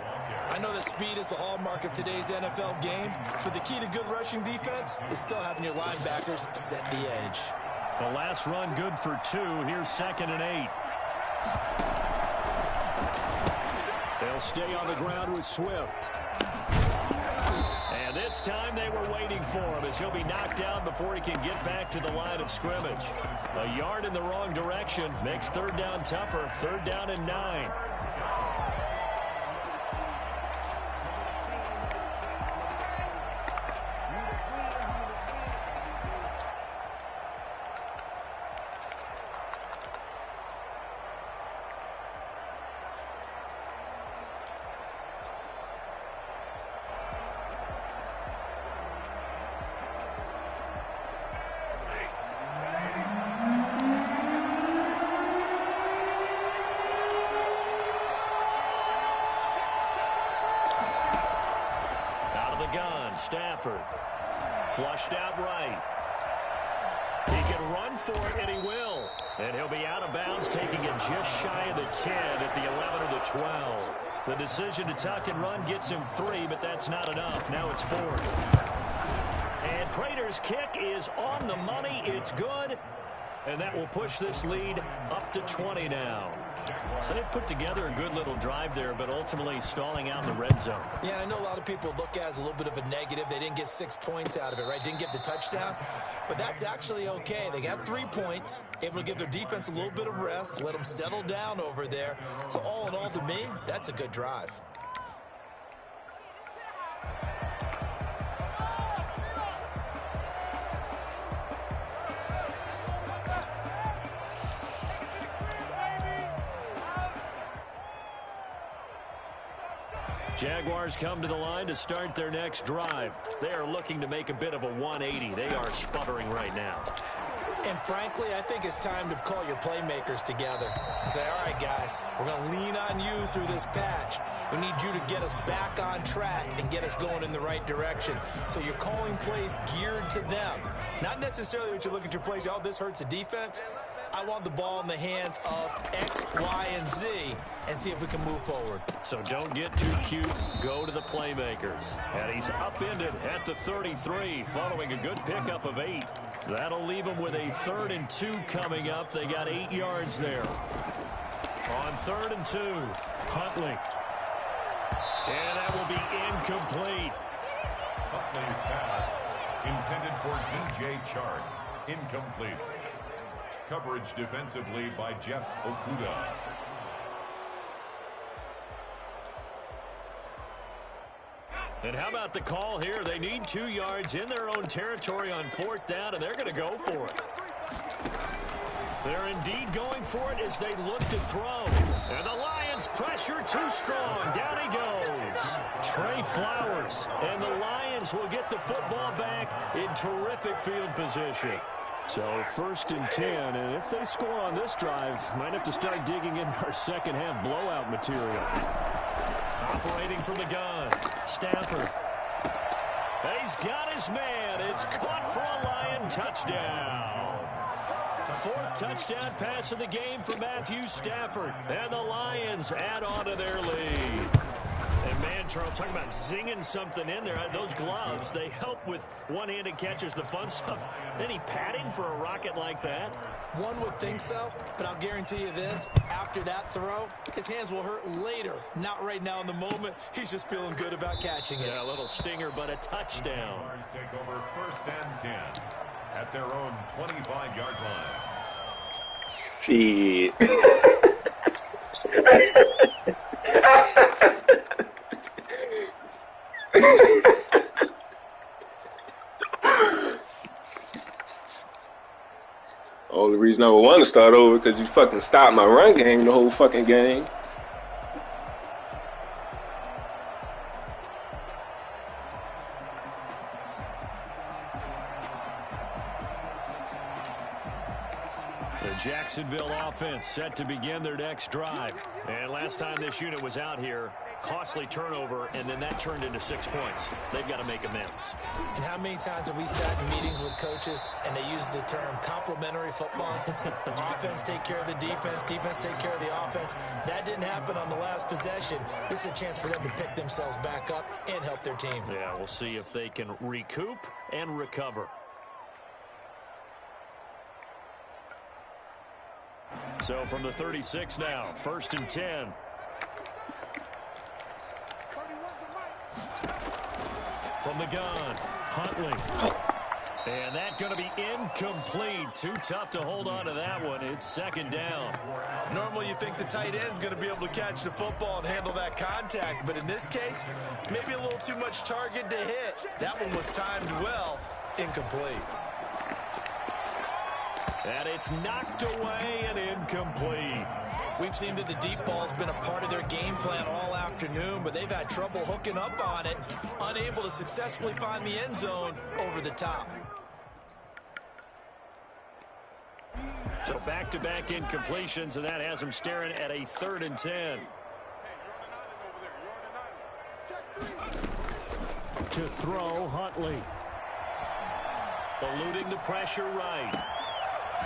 I know that speed is the hallmark of today's NFL game, but the key to good rushing defense is still having your linebackers set the edge. The last run good for 2. Here's 2nd and 8. They'll stay on the ground with Swift. And this time they were waiting for him as he'll be knocked down before he can get back to the line of scrimmage. A yard in the wrong direction makes third down tougher. 3rd down and 9. Stafford flushed out right. He can run for it, and he will. And he'll be out of bounds, taking it just shy of the 10 at the 11 or the 12. The decision to tuck and run gets him 3, but that's not enough. Now it's 4th. And Prater's kick is on the money. It's good. And that will push this lead up to 20 now. So they put together a good little drive there, but ultimately stalling out in the red zone. Yeah, I know a lot of people look at it as a little bit of a negative. They didn't get 6 points out of it, right? Didn't get the touchdown. But that's actually okay. They got 3 points, able to give their defense a little bit of rest, let them settle down over there. So all in all, to me, that's a good drive. Jaguars come to the line to start their next drive. They are looking to make a bit of a 180. They are sputtering right now. And frankly, I think it's time to call your playmakers together and say, all right, guys, we're going to lean on you through this patch. We need you to get us back on track and get us going in the right direction. So you're calling plays geared to them. Not necessarily that you look at your plays, oh, this hurts the defense. I want the ball in the hands of X, Y, and Z and see if we can move forward. So don't get too cute. Go to the playmakers. And he's upended at the 33 following a good pickup of 8. That'll leave him with a 3rd and 2 coming up. They got 8 yards there. On 3rd and 2, Huntley. And that will be incomplete. Huntley's pass intended for DJ Chark. Incomplete. Coverage defensively by Jeff Okuda. And how about the call here? They need 2 yards in their own territory on 4th down, and they're going to go for it. They're indeed going for it as they look to throw. And the Lions pressure too strong. Down he goes. Trey Flowers. And the Lions will get the football back in terrific field position. So 1st and 10, and if they score on this drive, might have to start digging in our second half blowout material. Operating from the gun, Stafford. And he's got his man. It's caught for a Lion touchdown. 4th touchdown pass of the game for Matthew Stafford. And the Lions add on to their lead. And man, Charles, talking about zinging something in there. Those gloves, they help with one-handed catches, the fun stuff. Any padding for a rocket like that? One would think so, but I'll guarantee you this. After that throw, his hands will hurt later. Not right now in the moment. He's just feeling good about catching it. Yeah, a little stinger, but a touchdown. Jaguars take over 1st and 10 at their own 25-yard line. Shit. Only reason I would want to start over because you fucking stopped my run game the whole fucking game. The Jacksonville offense set to begin their next drive. And last time this unit was out here, costly turnover, and then that turned into 6 points. They've got to make amends. And how many times have we sat in meetings with coaches and they use the term complementary football? Offense take care of the defense, defense take care of the offense. That didn't happen on the last possession. This is a chance for them to pick themselves back up and help their team. Yeah, we'll see if they can recoup and recover. So from the 36 now, 1st and 10. From the gun, Huntley. And that's going to be incomplete. Too tough to hold on to that one. It's 2nd down. Normally you think the tight end's going to be able to catch the football and handle that contact. But in this case, maybe a little too much target to hit. That one was timed well. Incomplete. And it's knocked away and incomplete. We've seen that the deep ball's been a part of their game plan all afternoon, but they've had trouble hooking up on it, unable to successfully find the end zone over the top. So back-to-back incompletions, and that has them staring at a 3rd and 10. To throw, Huntley. Eluding the pressure right.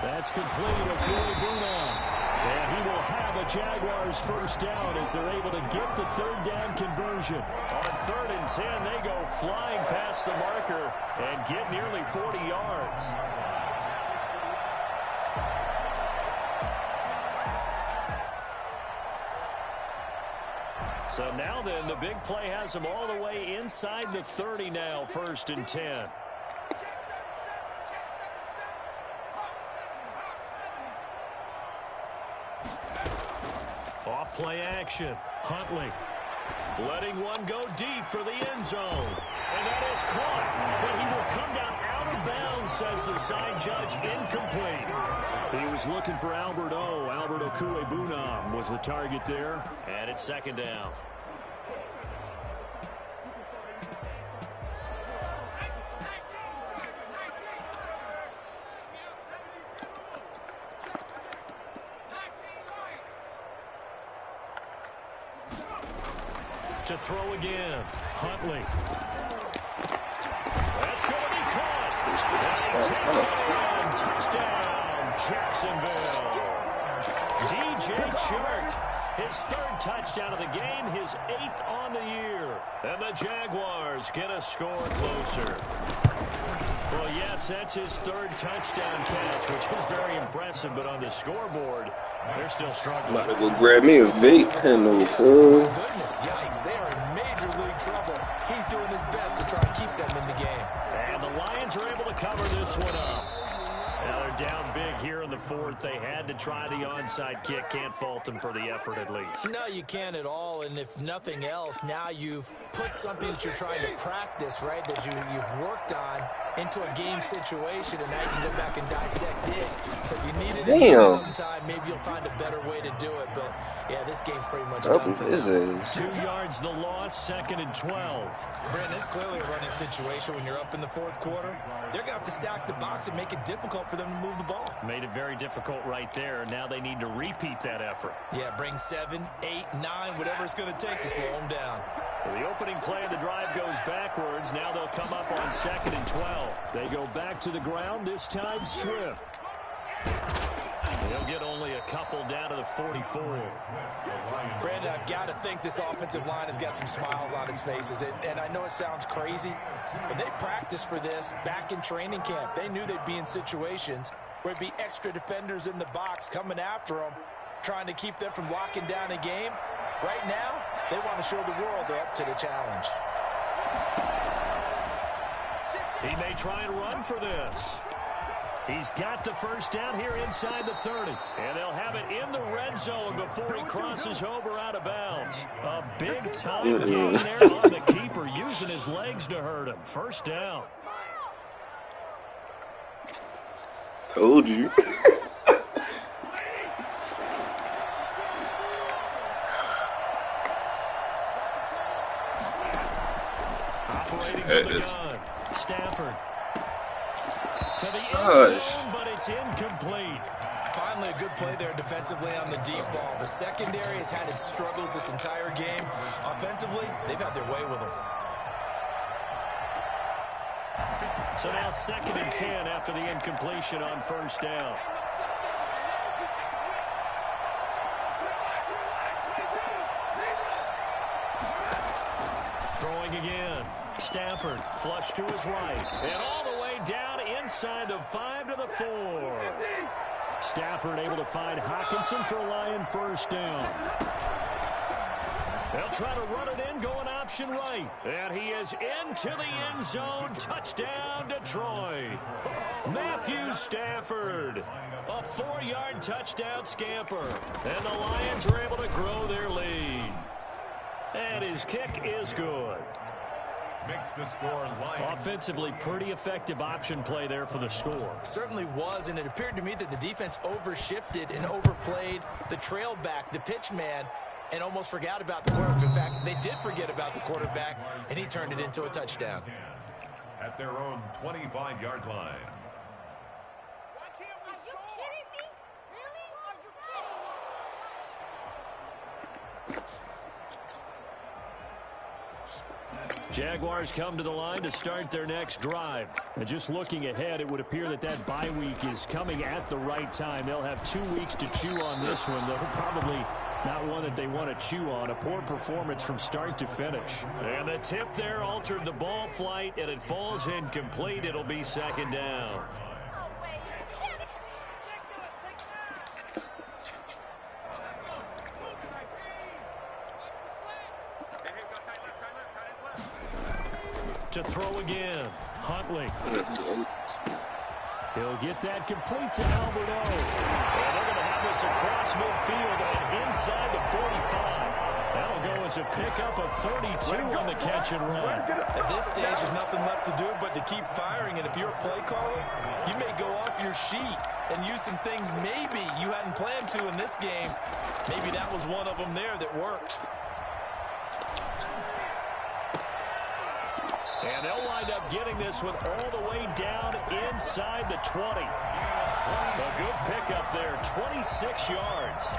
That's complete. And he will have a Jaguars 1st down as they're able to get the 3rd down conversion. On 3rd and 10, they go flying past the marker and get nearly 40 yards. So now then, the big play has them all the way inside the 30 now, 1st and 10. Off play action. Huntley letting one go deep for the end zone. And that is caught. But he will come down out of bounds, says the side judge. Incomplete. He was looking for Albert O. Albert Okuebunam was the target there. And it's 2nd down. To throw again. Huntley. That's going to be caught. And he takes it on. Touchdown, Jacksonville. DJ Chark, his 3rd touchdown of the game, his 8th on the year. And the Jaguars get a score closer. Well, yes, that's his 3rd touchdown catch, which is very impressive, but on the scoreboard, they're still struggling. I'm about to go grab me a vape pen, Goodness, yikes, they are in major league trouble. He's doing his best to try and keep them in the game. And the Lions are able to cover this one up. Now they're down big here in the 4th. They had to try the onside kick. Can't fault them for the effort at least. No, you can't at all. And if nothing else, now you've put something that you're trying to practice, right, that you've worked on into a game situation, and now you can go back and dissect it. So if you need it again sometime, maybe you'll find a better way to do it. But, yeah, this game's pretty much done for them. 2 yards the loss, 2nd and 12. Brandon, it's clearly a running situation when you're up in the 4th quarter. They're going to have to stack the box and make it difficult for them to move the ball. Made it very difficult right there. Now they need to repeat that effort. Yeah, bring 7, 8, 9, whatever it's going to take to slow them down. So the opening play of the drive goes backwards. Now they'll come up on 2nd and 12. They go back to the ground, this time Swift. They'll get only a couple down to the 44. Brandon, I've got to think this offensive line has got some smiles on its faces. And I know it sounds crazy, but they practiced for this back in training camp. They knew they'd be in situations where it'd be extra defenders in the box coming after them, trying to keep them from locking down a game. Right now, they want to show the world they're up to the challenge. He may try and run for this. He's got the 1st down here inside the 30. And they'll have it in the red zone before he crosses over out of bounds. A big-time gain there on the keeper, using his legs to hurt him. 1st down. Told you. Operating from the gun. Stafford. To the end zone, but it's incomplete. Finally, a good play there defensively on the deep ball. The secondary has had its struggles this entire game. Offensively, they've had their way with them. So now 2nd and 10 after the incompletion on 1st down. Throwing again. Stafford flush to his right. And all the way down inside the 5 to the 4. Stafford able to find Hockenson for a Lion 1st down. They'll try to run it in, going option right. And he is into the end zone. Touchdown, Detroit. Matthew Stafford. A 4-yard touchdown scamper. And the Lions are able to grow their lead. And his kick is good. Makes the score Lions. Offensively, pretty effective option play there for the score. Certainly was, and it appeared to me that the defense overshifted and overplayed the trail back, the pitch man, and almost forgot about the quarterback. In fact, they did forget about the quarterback, and he turned it into a touchdown. At their own 25-yard line. Jaguars come to the line to start their next drive. And just looking ahead, it would appear that that bye week is coming at the right time. They'll have 2 weeks to chew on this one, though probably not one that they want to chew on. A poor performance from start to finish. And the tip there altered the ball flight, and it falls incomplete. It'll be 2nd down. To throw again, Huntley. He'll get that complete to Alberto. And they're going to have this across midfield and inside the 45. That'll go as a pickup of 32 on the catch and run. At this stage, there's nothing left to do but to keep firing. And if you're a play caller, you may go off your sheet and use some things maybe you hadn't planned to in this game. Maybe that was one of them there that worked. And they'll wind up getting this one all the way down inside the 20. A good pickup there, 26 yards.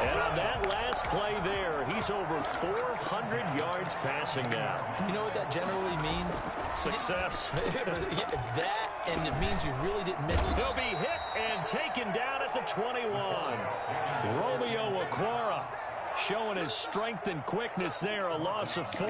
And on that last play there, he's over 400 yards passing now. You know what that generally means? Success. That, and it means you really didn't miss it. He'll be hit and taken down at the 21. Romeo Okwara showing his strength and quickness there, a loss of 4.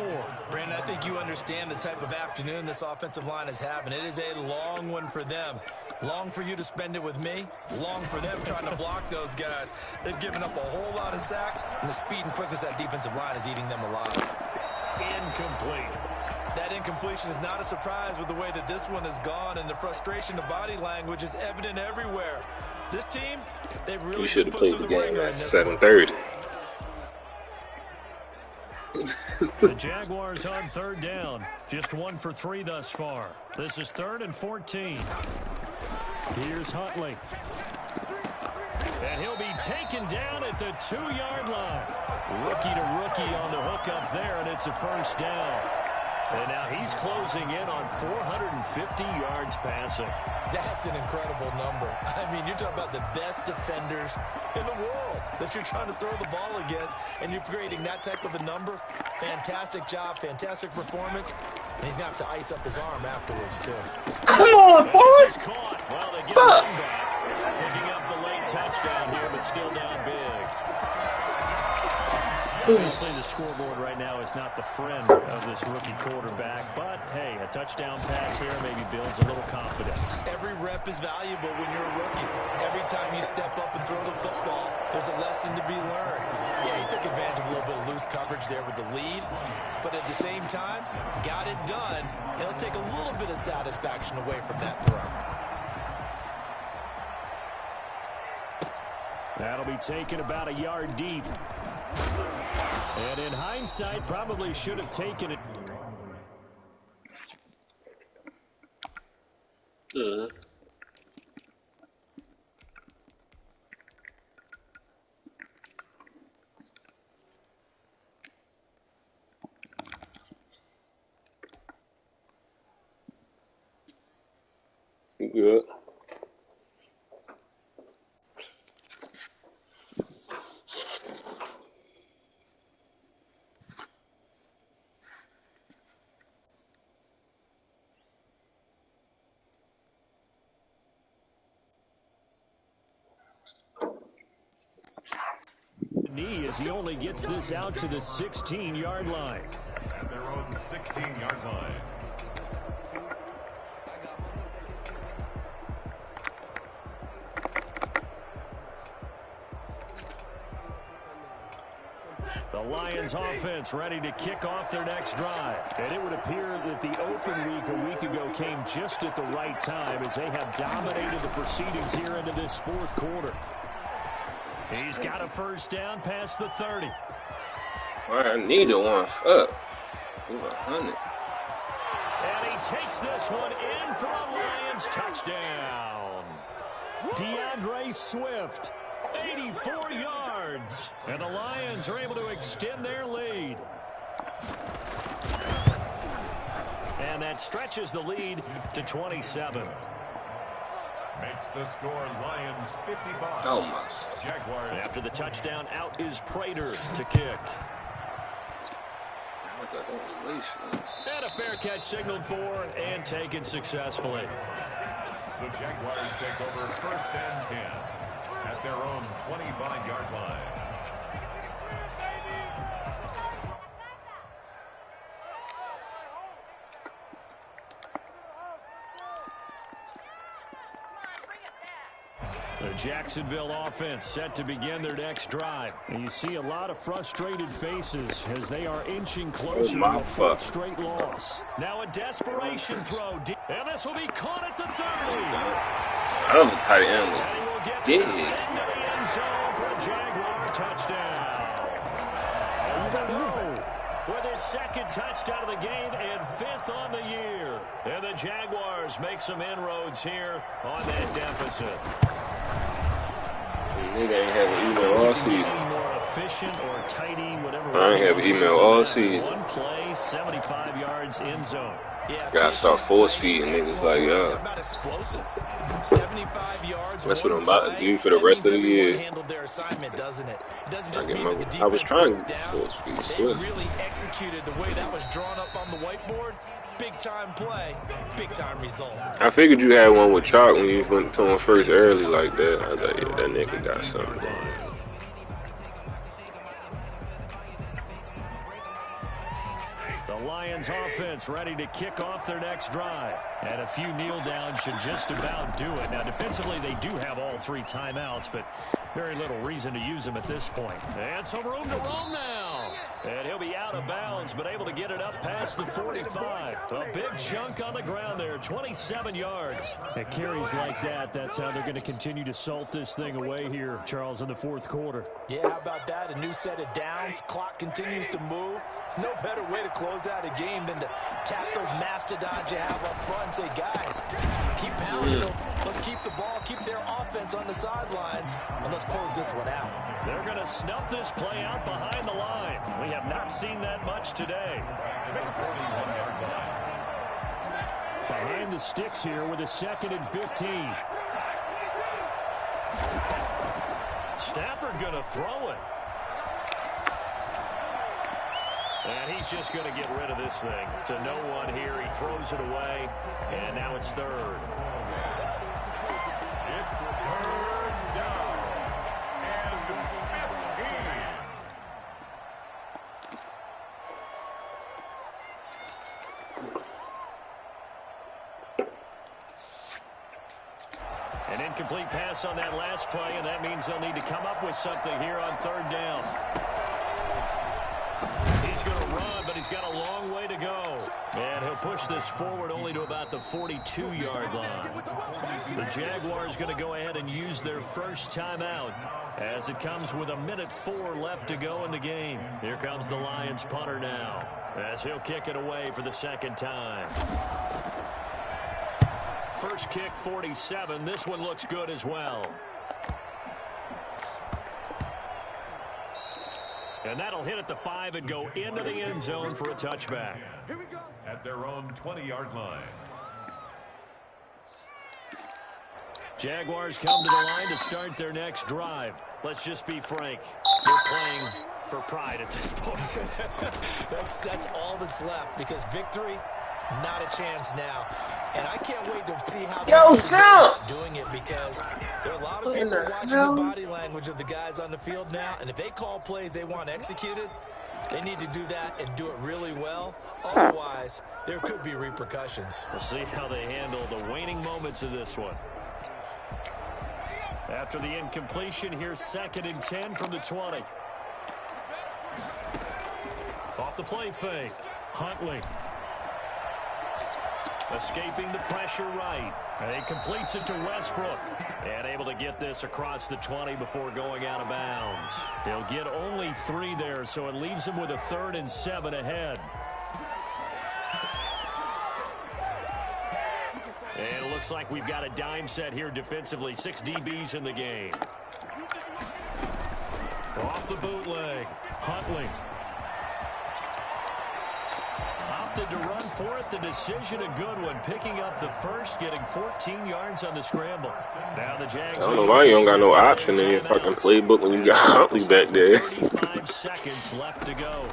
Brandon, I think you understand the type of afternoon this offensive line is having. It is a long one for them. Long for you to spend it with me. Long for them trying to block those guys. They've given up a whole lot of sacks, and the speed and quickness of that defensive line is eating them alive. Incomplete. That incompletion is not a surprise with the way that this one has gone, and the frustration of body language is evident everywhere. This team, they've really should have put played through the the game ringer at in this 7:30. The Jaguars on third down. Just 1 for 3 thus far. This is 3rd and 14. Here's Huntley. And he'll be taken down at the 2-yard line. Rookie to rookie on the hook up there, and it's a first down. And now he's closing in on 450 yards passing. That's an incredible number. I mean, you're talking about the best defenders in the world that you're trying to throw the ball against, and you're creating that type of a number. Fantastic job, fantastic performance, and he's going to have to ice up his arm afterwards, too. Come on, boys! Caught. Well, they get one back. Picking up the late touchdown here, but still down big. Obviously, the scoreboard right now is not the friend of this rookie quarterback, but, hey, a touchdown pass here maybe builds a little confidence. Every rep is valuable when you're a rookie. Every time you step up and throw the football, there's a lesson to be learned. Yeah, he took advantage of a little bit of loose coverage there with the lead, but at the same time, got it done, and it'll take a little bit of satisfaction away from that throw. That'll be taken about a yard deep. And in hindsight, probably should have taken it. Good. Knee as he only gets this out to the 16-yard line. At their own 16-yard line. The Lions offense ready to kick off their next drive. And it would appear that the open week a week ago came just at the right time as they have dominated the proceedings here into this fourth quarter. He's got a first down past the 30. I need a one up. 100. And he takes this one in for a Lions touchdown. DeAndre Swift, 84 yards. And the Lions are able to extend their lead. And that stretches the lead to 27. Makes the score Lions 55. Oh my. Jaguars. After the touchdown, out is Prater to kick. And a fair catch signaled for and taken successfully. The Jaguars take over 1st and 10 at their own 25-yard line. The Jacksonville offense set to begin their next drive. And you see a lot of frustrated faces as they are inching closer to a fourth straight loss. Now a desperation throw. And this will be caught at the 30. I'm a tight end. And he will get this into the end zone for a Jaguar touchdown. With his second touchdown of the game and fifth on the year. And the Jaguars make some inroads here on that deficit. Nigga ain't have an email all season. More efficient or tidy, whatever. I ain't have an email all season. One play, 75 yards in zone. Yeah, gotta start force feeding niggas like, about explosive. 75 yards. That's what I'm about to do for the rest of the year. Handled their assignment, doesn't it? It doesn't just mean that the defense I was trying to down. force feed They Swift. really executed the way that was drawn up on the whiteboard. Big time play, big time result. I figured you had one with Chalk when you went to him first early like that. I was like, yeah, that nigga got something going. The Lions offense ready to kick off their next drive. And a few kneel downs should just about do it. Now, defensively, they do have all three timeouts, but very little reason to use them at this point. And some room to roam now. And he'll be out of bounds, but able to get it up past the 45. A big chunk on the ground there, 27 yards. At carries like that, that's how they're going to continue to salt this thing away here, Charles, in the fourth quarter. Yeah, how about that? A new set of downs. Clock continues to move. No better way to close out a game than to tap those mastodons you have up front and say, guys, keep pounding them. Let's keep the ball, keep their offense on the sidelines, and let's close this one out. They're going to snuff this play out behind the line. We have not seen that much today. Behind the sticks here with a 2nd and 15. Stafford going to throw it. And he's just going to get rid of this thing. To no one here. He throws it away. And now it's third. It's third down and 15. An incomplete pass on that last play, and that means they'll need to come up with something here on third down. He's going to run, but he's got a long way to go. And he'll push this forward only to about the 42-yard line. The Jaguars going to go ahead and use their first timeout as it comes with 1:04 left to go in the game. Here comes the Lions punter now as he'll kick it away for the second time. First kick, 47. This one looks good as well. And that'll hit at the 5 and go into the end zone for a touchback. Here we go. At their own 20-yard line. Jaguars come to the line to start their next drive. Let's just be frank. They're playing for pride at this point. That's all that's left, because victory, not a chance now. And I can't wait to see how they're doing it, because there are a lot of people watching the body language of the guys on the field now. And if they call plays they want executed, they need to do that and do it really well. Otherwise, there could be repercussions. We'll see how they handle the waning moments of this one. After the incompletion, here's 2nd and 10 from the 20. Off the play fake. Huntley. Escaping the pressure right. And he completes it to Westbrook. And able to get this across the 20 before going out of bounds. He'll get only 3 there, so it leaves him with a 3rd and 7 ahead. And it looks like we've got a dime set here defensively. 6 DBs in the game. Off the bootleg. Huntley. Opted to run for it. The decision a good one. Picking up the first, getting 14 yards on the scramble. Now the Jags. I don't know why you don't got no option in your fucking playbook when you got Huntley back there. 35 seconds left to go.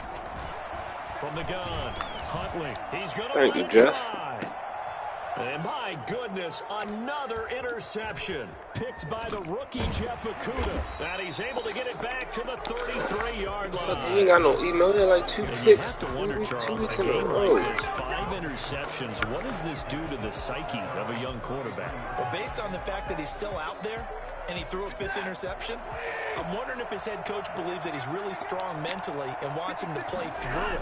From the gun. Huntley. He's going to Thank you, Jeff. And my goodness, another interception. Picked by the rookie Jeff Okudah. And he's able to get it back to the 33-yard line. He ain't got no email. He had like 2 and picks. You have to wonder, Charles, a game like this, 5 interceptions, what does this do to the psyche of a young quarterback? Well, based on the fact that he's still out there and he threw a 5th interception, I'm wondering if his head coach believes that he's really strong mentally and wants him to play through it.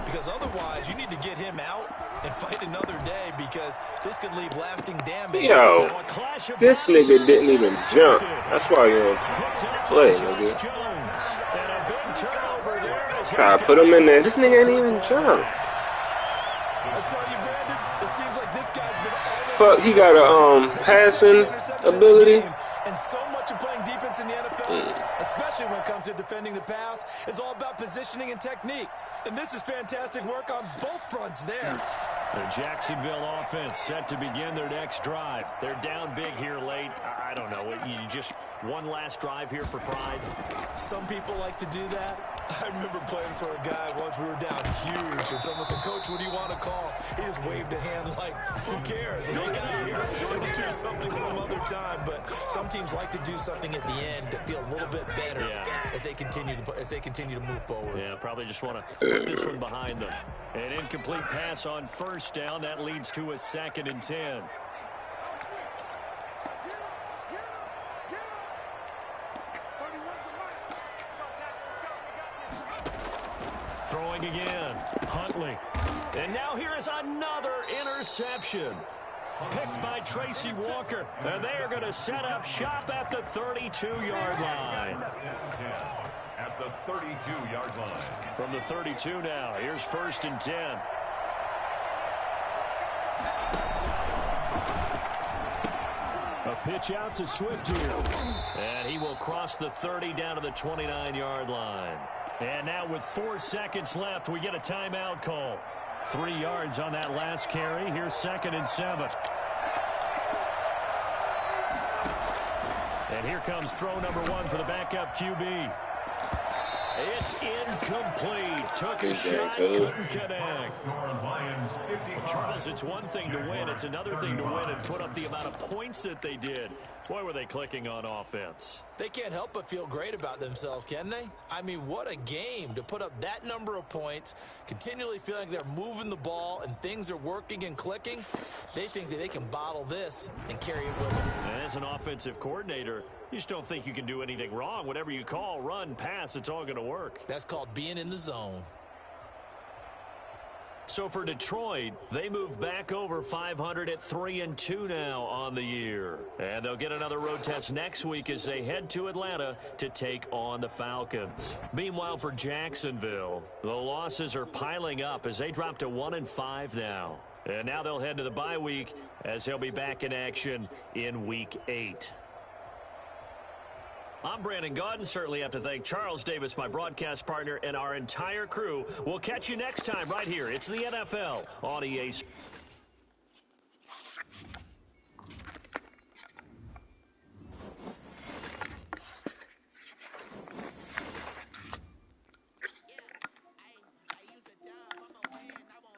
Because otherwise, you need to get him out and fight another day, because this could leave lasting damage. Yo, this nigga didn't even jump. That's why you don't play, nigga. Try to put him in there. This nigga ain't even jump. I tell you, Brandon, it seems like this guy's been fuck, he got a passing ability. And so much of playing defense in the NFL, especially when it comes to defending the pass, is all about positioning and technique. And this is fantastic work on both fronts there. The Jacksonville offense set to begin their next drive. They're down big here late. I don't know. You just one last drive here for pride? Some people like to do that. I remember playing for a guy once. We were down huge, and someone said, "Coach, what do you want to call?" He just waved a hand like, "Who cares? Let's get out of here. We'll do something some other time." But some teams like to do something at the end to feel a little bit better as they continue to move forward. Yeah, probably just want to put this one behind them. An incomplete pass on first down. That leads to a 2nd and 10. Throwing again. Huntley. And now here is another interception. Picked by Tracy Walker. And they are going to set up shop at the 32-yard line. At the 32-yard line. From the 32 now, here's 1st and 10. A pitch out to Swift here. And he will cross the 30 down to the 29-yard line. And now with 4 seconds left, we get a timeout call. 3 yards on that last carry. Here's 2nd and 7. And here comes throw number 1 for the backup QB. It's incomplete. Took a shot, couldn't connect. Well, Charles, it's one thing to win. It's another thing to win and put up the amount of points that they did. Boy, were they clicking on offense. They can't help but feel great about themselves, can they? I mean, what a game to put up that number of points, continually feeling like they're moving the ball and things are working and clicking. They think that they can bottle this and carry it with them. And as an offensive coordinator, you just don't think you can do anything wrong. Whatever you call, run, pass, it's all going to work. That's called being in the zone. So for Detroit, they move back over 500 at 3-2 now on the year. And they'll get another road test next week as they head to Atlanta to take on the Falcons. Meanwhile, for Jacksonville, the losses are piling up as they drop to 1-5 now. And now they'll head to the bye week as they'll be back in action in Week 8. I'm Brandon Gaudin. Certainly have to thank Charles Davis, my broadcast partner, and our entire crew. We'll catch you next time right here. It's the NFL on EA Sports.